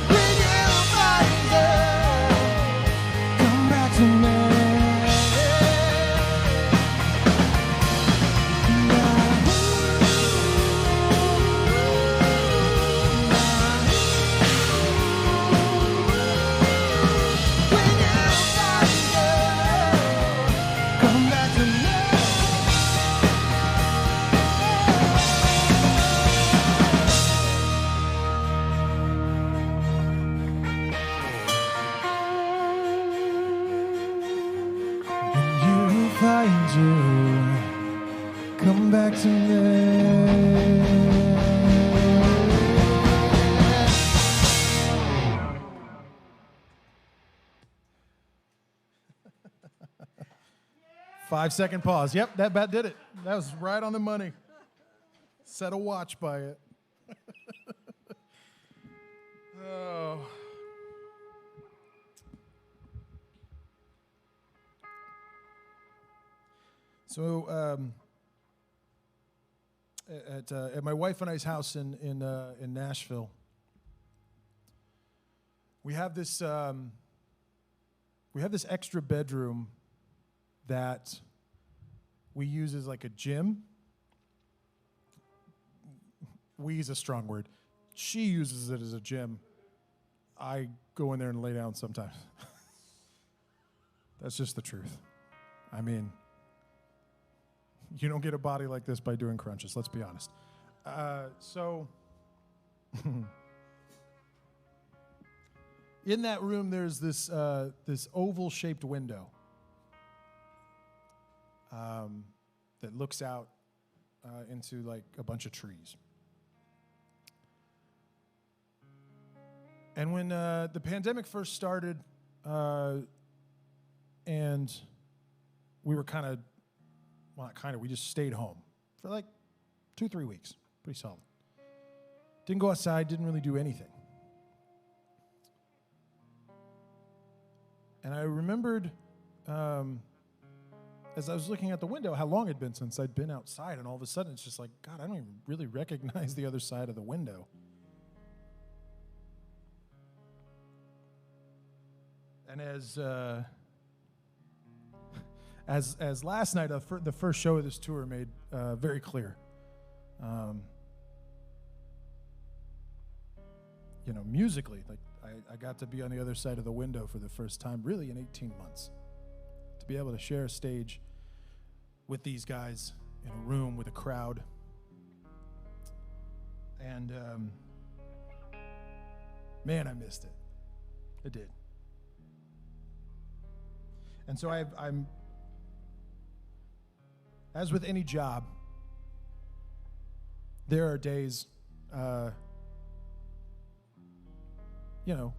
when you find it, come back to me. When you find it, come back to me. When you find you, come back to me. 5-second pause. Yep, that did it. That was right on the money. Set a watch by it. Oh. So at my wife and I's house in Nashville, we have this extra bedroom that we use as like a gym. We use a strong word. She uses it as a gym. I go in there and lay down sometimes. That's just the truth. I mean, you don't get a body like this by doing crunches, let's be honest. So in that room, there's this oval-shaped window that looks out into like a bunch of trees. And when the pandemic first started, and we were we just stayed home for like 2-3 weeks, pretty solid. Didn't go outside, didn't really do anything. And I remembered, as I was looking at the window, how long it had been since I'd been outside, and all of a sudden it's just like, God, I don't even really recognize the other side of the window. And as last night, the first show of this tour made very clear, musically, like I got to be on the other side of the window for the first time, really in 18 months, to be able to share a stage with these guys in a room with a crowd, and man, I missed it. I did. And so I'm, as with any job, there are days,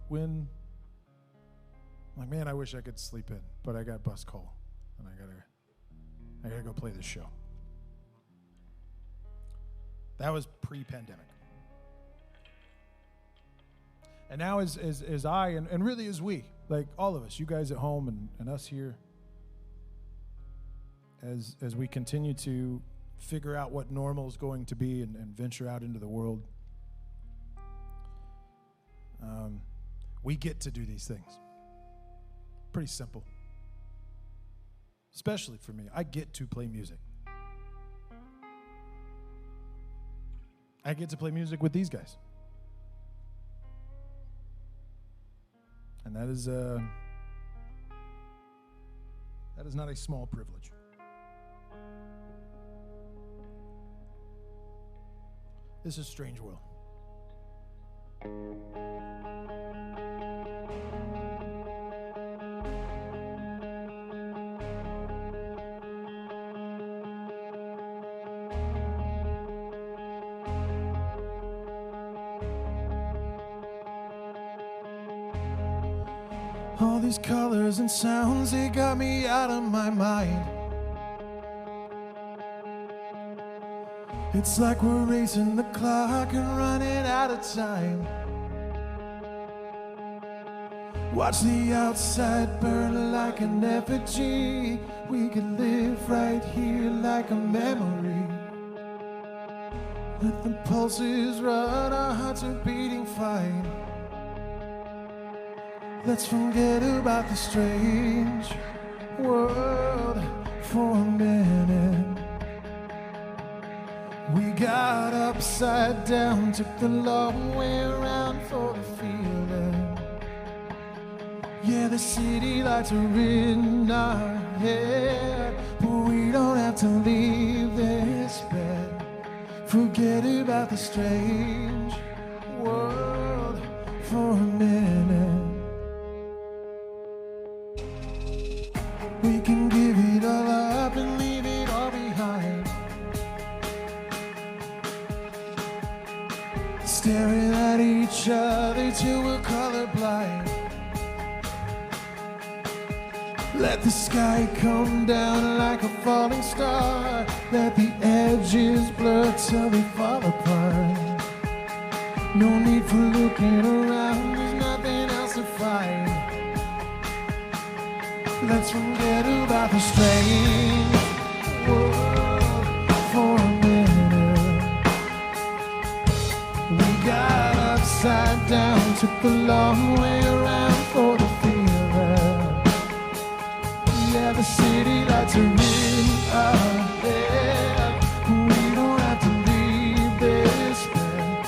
when I'm like, man, I wish I could sleep in, but I got bus call, and I gotta go play this show. That was pre-pandemic. And now as I, and really as we, like all of us, you guys at home and us here, as we continue to figure out what normal is going to be and venture out into the world, we get to do these things. Pretty simple. Especially for me, I get to play music. I get to play music with these guys. And that is not a small privilege. This is Strange World. All these colors and sounds, they got me out of my mind. It's like we're racing the clock and running out of time. Watch the outside burn like an effigy. We could live right here like a memory. Let the pulses run, our hearts are beating fine. Let's forget about the strange world for a minute. We got upside down, took the long way around for the feeling. Yeah, the city lights are in our head, but we don't have to leave this bed. Forget about the strange world for a minute. We can give it all up and leave it all behind. Staring at each other till we're colorblind. Let the sky come down like a falling star. Let the edges blur till they fall apart. No need for looking around, there's nothing else to find. Let's forget about the strange world for a minute. We got upside down, took the long way around for the feeling. Yeah, the city lights are in our head. We don't have to leave this bed.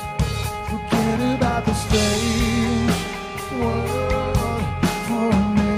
Forget about the strange world for a minute.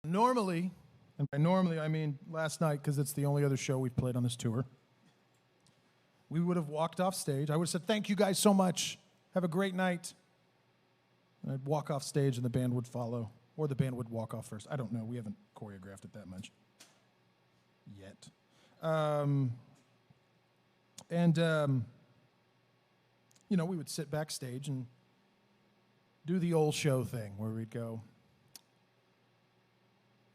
Normally, and by normally I mean last night because it's the only other show we've played on this tour, we would have walked off stage. I would have said, thank you guys so much. Have a great night. And I'd walk off stage and the band would follow, or the band would walk off first. I don't know. We haven't choreographed it that much yet. You know, we would sit backstage and do the old show thing where we'd go,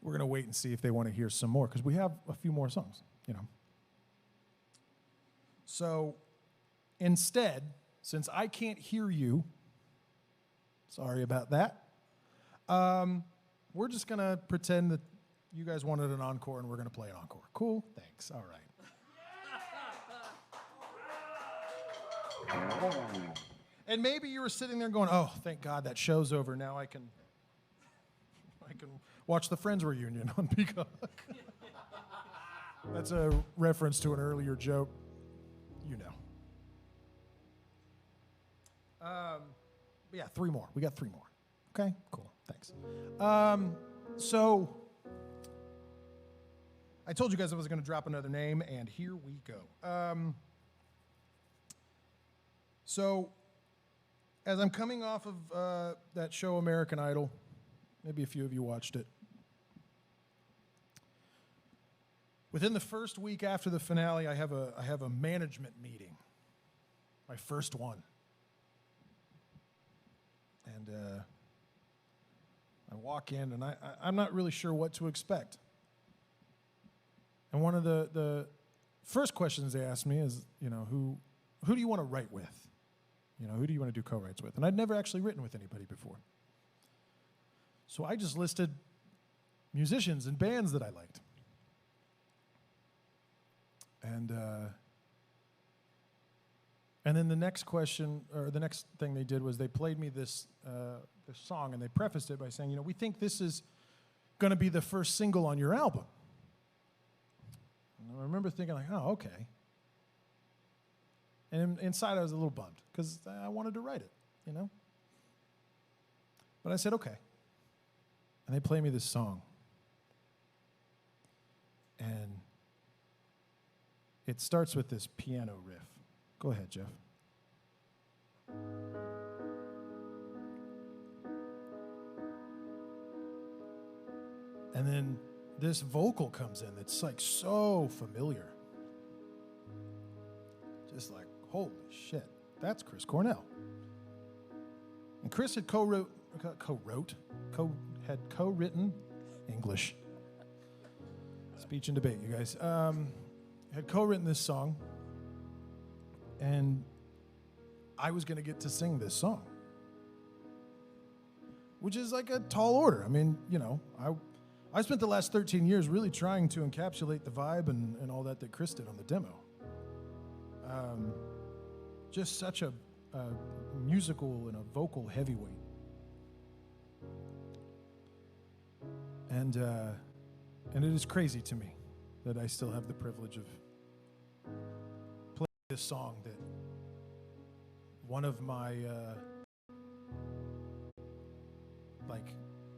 we're going to wait and see if they want to hear some more, because we have a few more songs, you know. So instead, since I can't hear you, sorry about that, we're just going to pretend that you guys wanted an encore and we're going to play an encore. Cool? Thanks. All right. And maybe you were sitting there going, oh, thank God that show's over. Now I can watch the Friends reunion on Peacock. That's a reference to an earlier joke. You know. Yeah, 3 more. We got 3 more. Okay, cool. Thanks. So I told you guys I was going to drop another name, and here we go. So as I'm coming off of that show American Idol, maybe a few of you watched it. Within the first week after the finale, I have a management meeting, my first one. And I walk in, and I'm not really sure what to expect. And one of the first questions they asked me is, you know, who do you want to write with? You know, who do you want to do co-writes with? And I'd never actually written with anybody before. So I just listed musicians and bands that I liked. And then the next question, or the next thing they did was they played me this song, and they prefaced it by saying, you know, we think this is going to be the first single on your album. And I remember thinking like, oh, okay. And inside I was a little bummed because I wanted to write it, you know? But I said, okay. And they play me this song. And it starts with this piano riff. Go ahead, Jeff. And then this vocal comes in that's like so familiar. Just like, holy shit, that's Chris Cornell. And Chris had had co-written English. Speech and debate, you guys. Had co-written this song, and I was going to get to sing this song, which is like a tall order. I mean, you know, I spent the last 13 years really trying to encapsulate the vibe and all that Chris did on the demo. Just such a musical and a vocal heavyweight. And it is crazy to me that I still have the privilege of playing this song that one of my,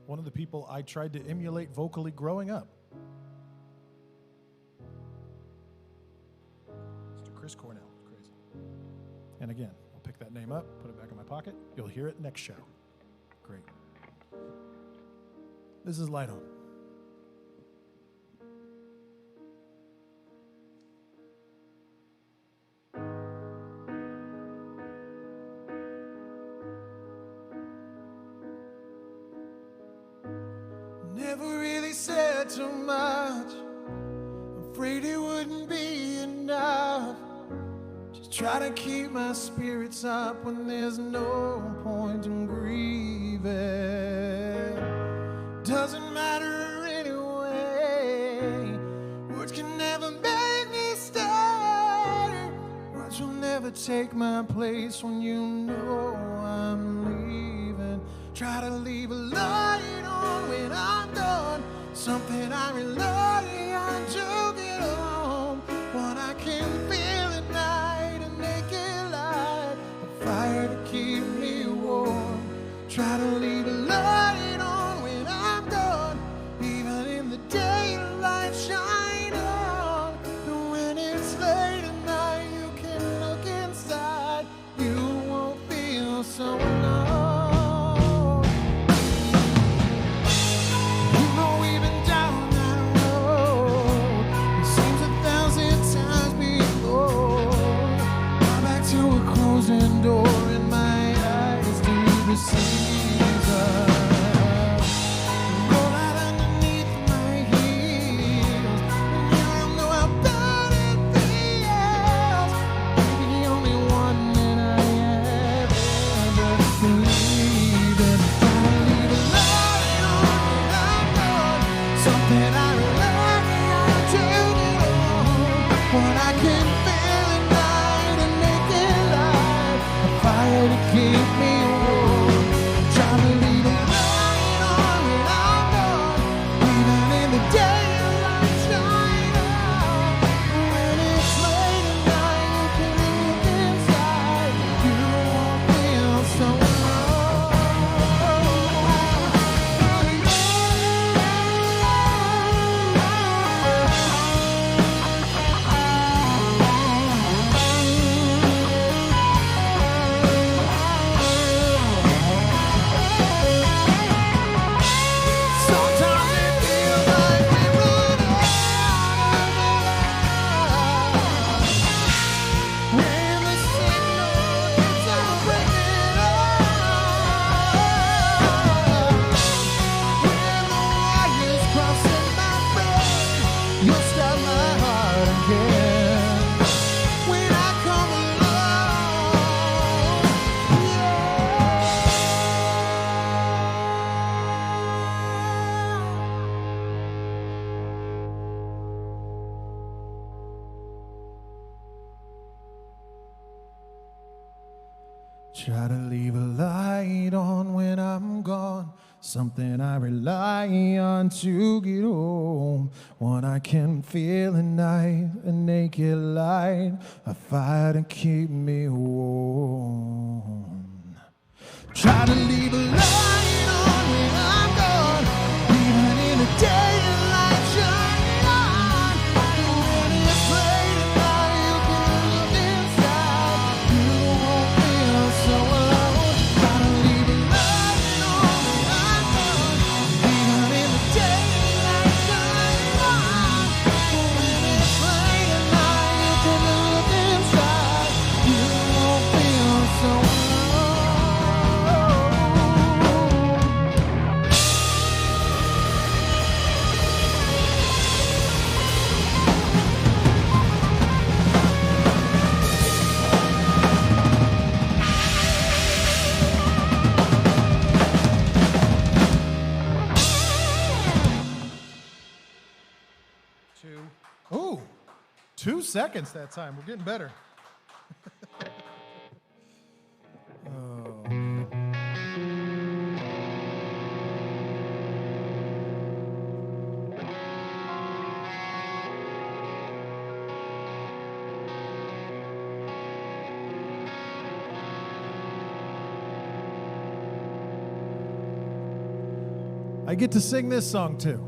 one of the people I tried to emulate vocally growing up. Mr. Chris Cornell. It's crazy. And again, I'll pick that name up, put it back in my pocket. You'll hear it next show. Great. This is Light On. Never really said too much, afraid it wouldn't be enough. Just try to keep my spirits up when there's no point in grieving. Doesn't matter anyway, words can never make me stay. Words will never take my place when you know I'm leaving. Try to leave a light on when I'm gone, something I rely on to get home. What I can feel at night, a naked light, a fire to keep me warm. Try to leave a light on when I'm gone, even in the daylight shine on. And when it's late at night, you can look inside, you won't feel so alone. Door in my eyes to the season. Roll out underneath my heels, and you don't know how bad it feels. Maybe the only one that I have ever believed in. Try to leave a light on when I'm gone, something I rely on to get home. What I can feel at night and make it light, fire to keep me warm. Try to leave a light on when I'm gone, even in the daylight shine on. When it's late at night, you can look inside, you won't feel so Try to leave a light on when I'm gone, something I rely on to get home. What I can feel at night, a naked light, a fire to keep me warm. Try to leave a light on when I'm gone, even in the daylight shine on. When it's late at night, you can look inside, you won't feel so alone. Try to leave a light on when I'm gone, even in the daylight shine on. When it's late at night, you can look inside, 2. Ooh, 2 seconds that time. We're getting better. I get to sing this song too.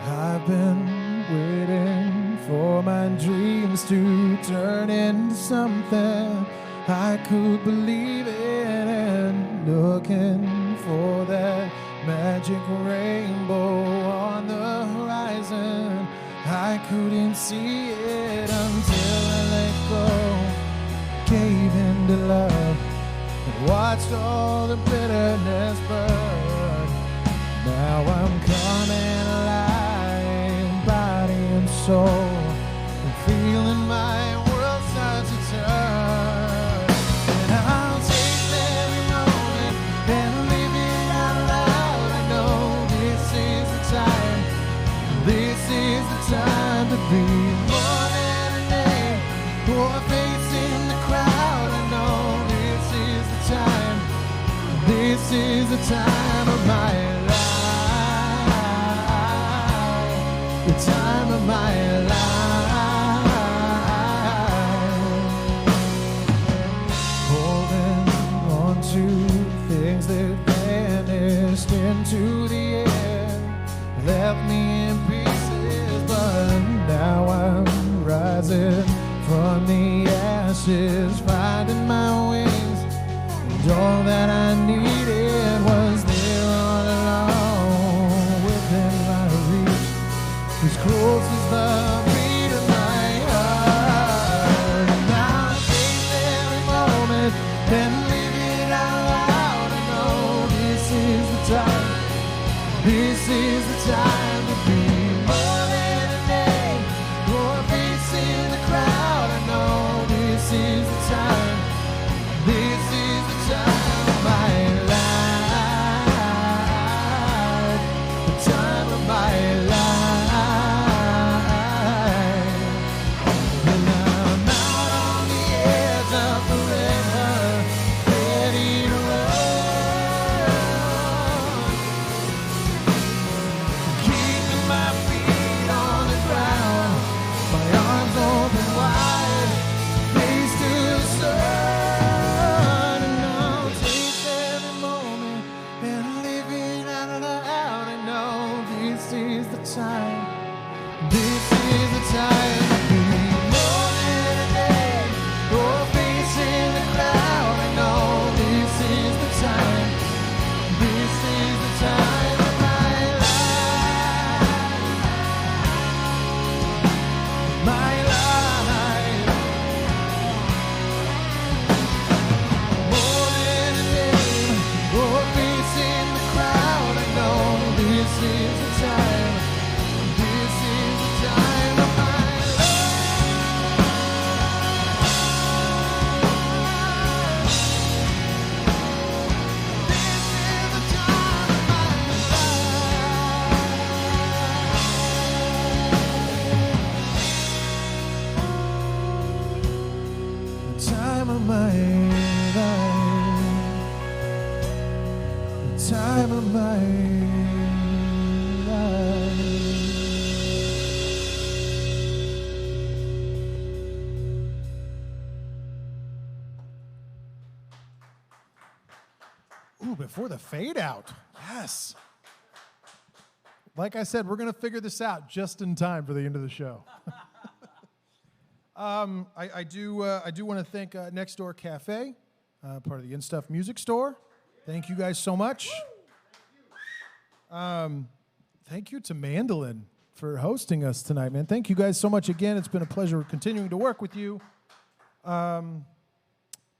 I've been waiting for my dreams to turn into something I could believe in, and looking for that magic rainbow on the horizon. I couldn't see it until I let go, gave in to love, and watched all the bitterness burn. Now I'm coming alive, body and soul, and feeling my world start to turn. And I'll take every moment and live it out loud. I know this is the time, this is the time to be more than a name or a face in the crowd. I know this is the time, this is the time of my life. The time of my life. Holding on to things that vanished into the air, left me in pieces, but now I'm rising from the ashes, finding my wings, and all that I needed was there all along, within my reach, as close as the beat of my heart. And I'll take every moment and live it out loud. I know this is the time, this is the time to be more than a name or a face in the crowd. I know this is the time, this is the time of my life, the time of my life. And I'm out on the edge of the river, ready to run, keeping my feet on the ground, my arms open wide, face to the sun. And I'll taste every moment and live it out loud. I know this is the time, this is the time to be more than a name or a face in the crowd. I know this is the time, this is the time of my life, my life. More than a name or a face in the crowd. I know this is the time, this is the time of my time of my life, the time of my life. Ooh, before the fade out. Yes. Like I said, we're going to figure this out just in time for the end of the show. I do want to thank Next Door Cafe, part of the In Stuff Music Store. Thank you guys so much. Thank you to Mandolin for hosting us tonight, man. Thank you guys so much again. It's been a pleasure continuing to work with you. To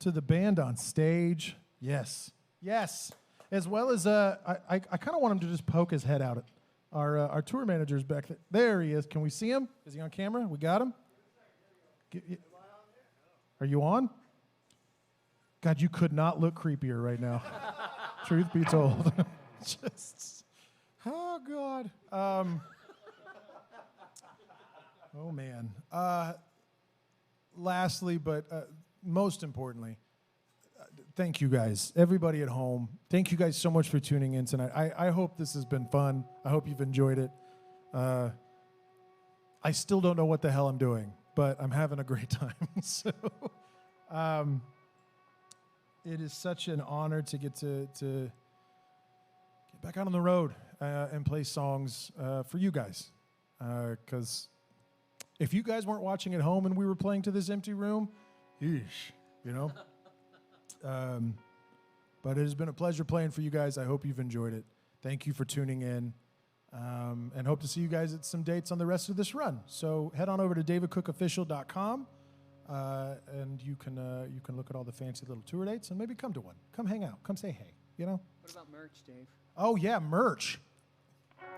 the band on stage, yes, yes. As well as I kind of want him to just poke his head out at our tour manager's back there. There he is. Can we see him? Is he on camera? We got him. Are you on? God, you could not look creepier right now. Truth be told. Just Oh, God. Oh, man. Lastly, but most importantly, thank you guys, everybody at home. Thank you guys so much for tuning in tonight. I hope this has been fun. I hope you've enjoyed it. I still don't know what the hell I'm doing, but I'm having a great time. So it is such an honor to get back out on the road and play songs for you guys. Because if you guys weren't watching at home and we were playing to this empty room, yeesh, you know? But it has been a pleasure playing for you guys. I hope you've enjoyed it. Thank you for tuning in. And hope to see you guys at some dates on the rest of this run. So head on over to davidcookofficial.com, and you can look at all the fancy little tour dates and maybe come to one. Come hang out. Come say hey, you know? What about merch, Dave? Oh, yeah, merch. God.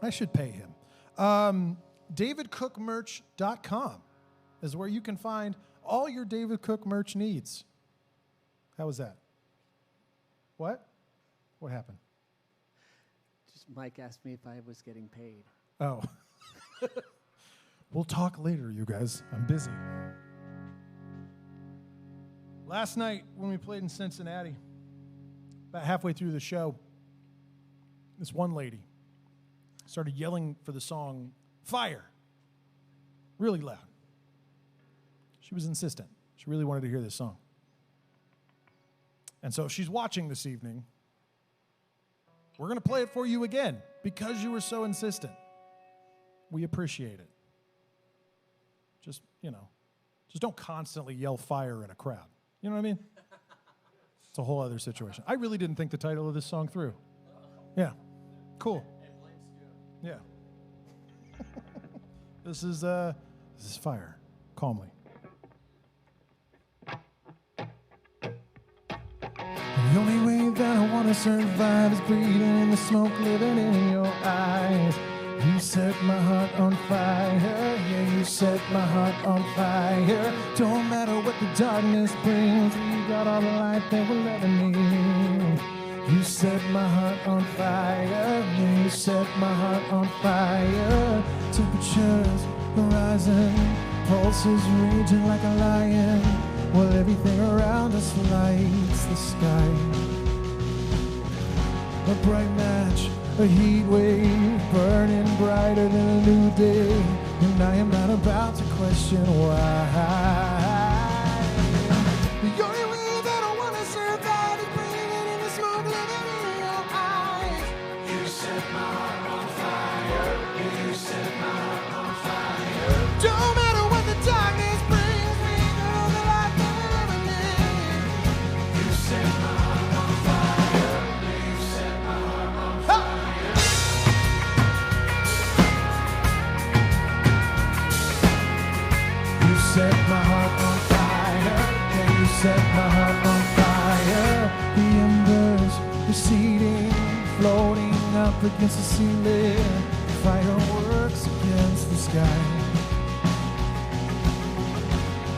I should pay him. davidcookmerch.com is where you can find all your David Cook merch needs. How was that? What? What happened? Just Mike asked me if I was getting paid. Oh. We'll talk later, you guys. I'm busy. Last night when we played in Cincinnati, about halfway through the show, this one lady started yelling for the song Fire, really loud. She was insistent. She really wanted to hear this song. And so if she's watching this evening, we're going to play it for you again because you were so insistent. We appreciate it. Just, just don't constantly yell fire in a crowd. You know what I mean? It's a whole other situation. I really didn't think the title of this song through. Yeah. Cool. Yeah. This is Fire. Calmly. The only way that I want to survive is breathing in the smoke, living in your eyes. You set my heart on fire, yeah, you set my heart on fire. Don't matter what the darkness brings, we got all the light that we'll ever need. You set my heart on fire, yeah, you set my heart on fire. Temperatures rising, pulses raging like a lion, while everything around us lights the sky. A bright match, a heat wave, burning brighter than a new day, and I am not about to question why. The only way that I want to survive is breathing in the smoke, living in your eyes. You set my heart on fire, you set my heart on fire. Don't matter what the darkness brings, we know the light that we're living in. You set my heart on fire, you set my heart on fire. You set my heart on fire, yeah, you set my heart on fire. The embers receding, floating up against the ceiling, fireworks against the sky.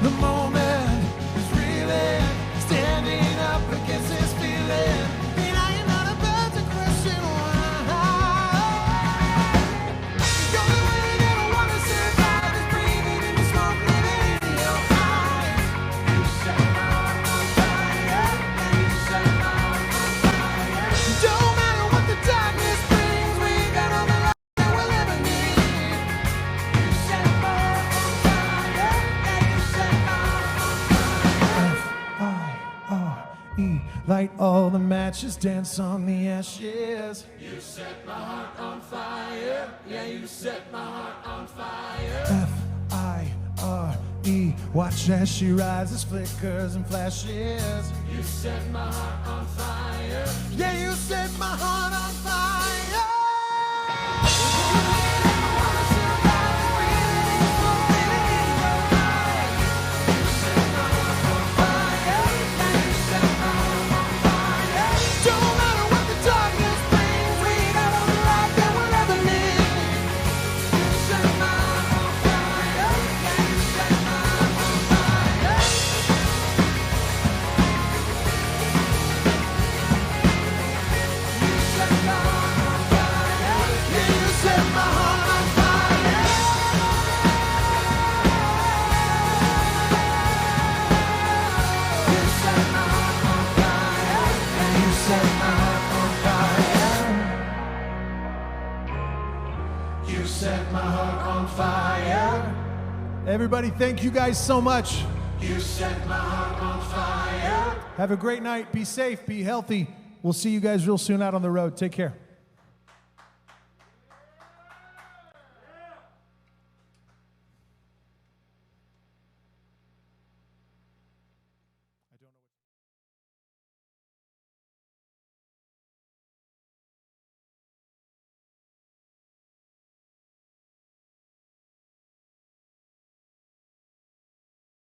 The moment is reeling, standing up against this feeling, and I am not about to question why. The only way that I want to survive is breathing in the smoke, living in your eyes. You set my heart on fire, and you set my heart on fire. Don't matter what the darkness brings, we got all the light that we'll ever need. You set my heart on fire, and you set my heart on fire. F-I-R-E, light all the matches, dance on the ashes. You set my heart on fire, yeah, you set my heart on fire. F-I-R-E, watch as she rises, flickers and flashes. You set my heart on fire, yeah, you set my heart on fire. Don't matter what the darkness brings, we got all the light that we'll ever need. You set my heart on fire, yeah, you set my heart on fire. You set my heart Everybody, thank you guys so much. You set my heart on fire. Have a great night. Be safe. Be healthy. We'll see you guys real soon out on the road. Take care.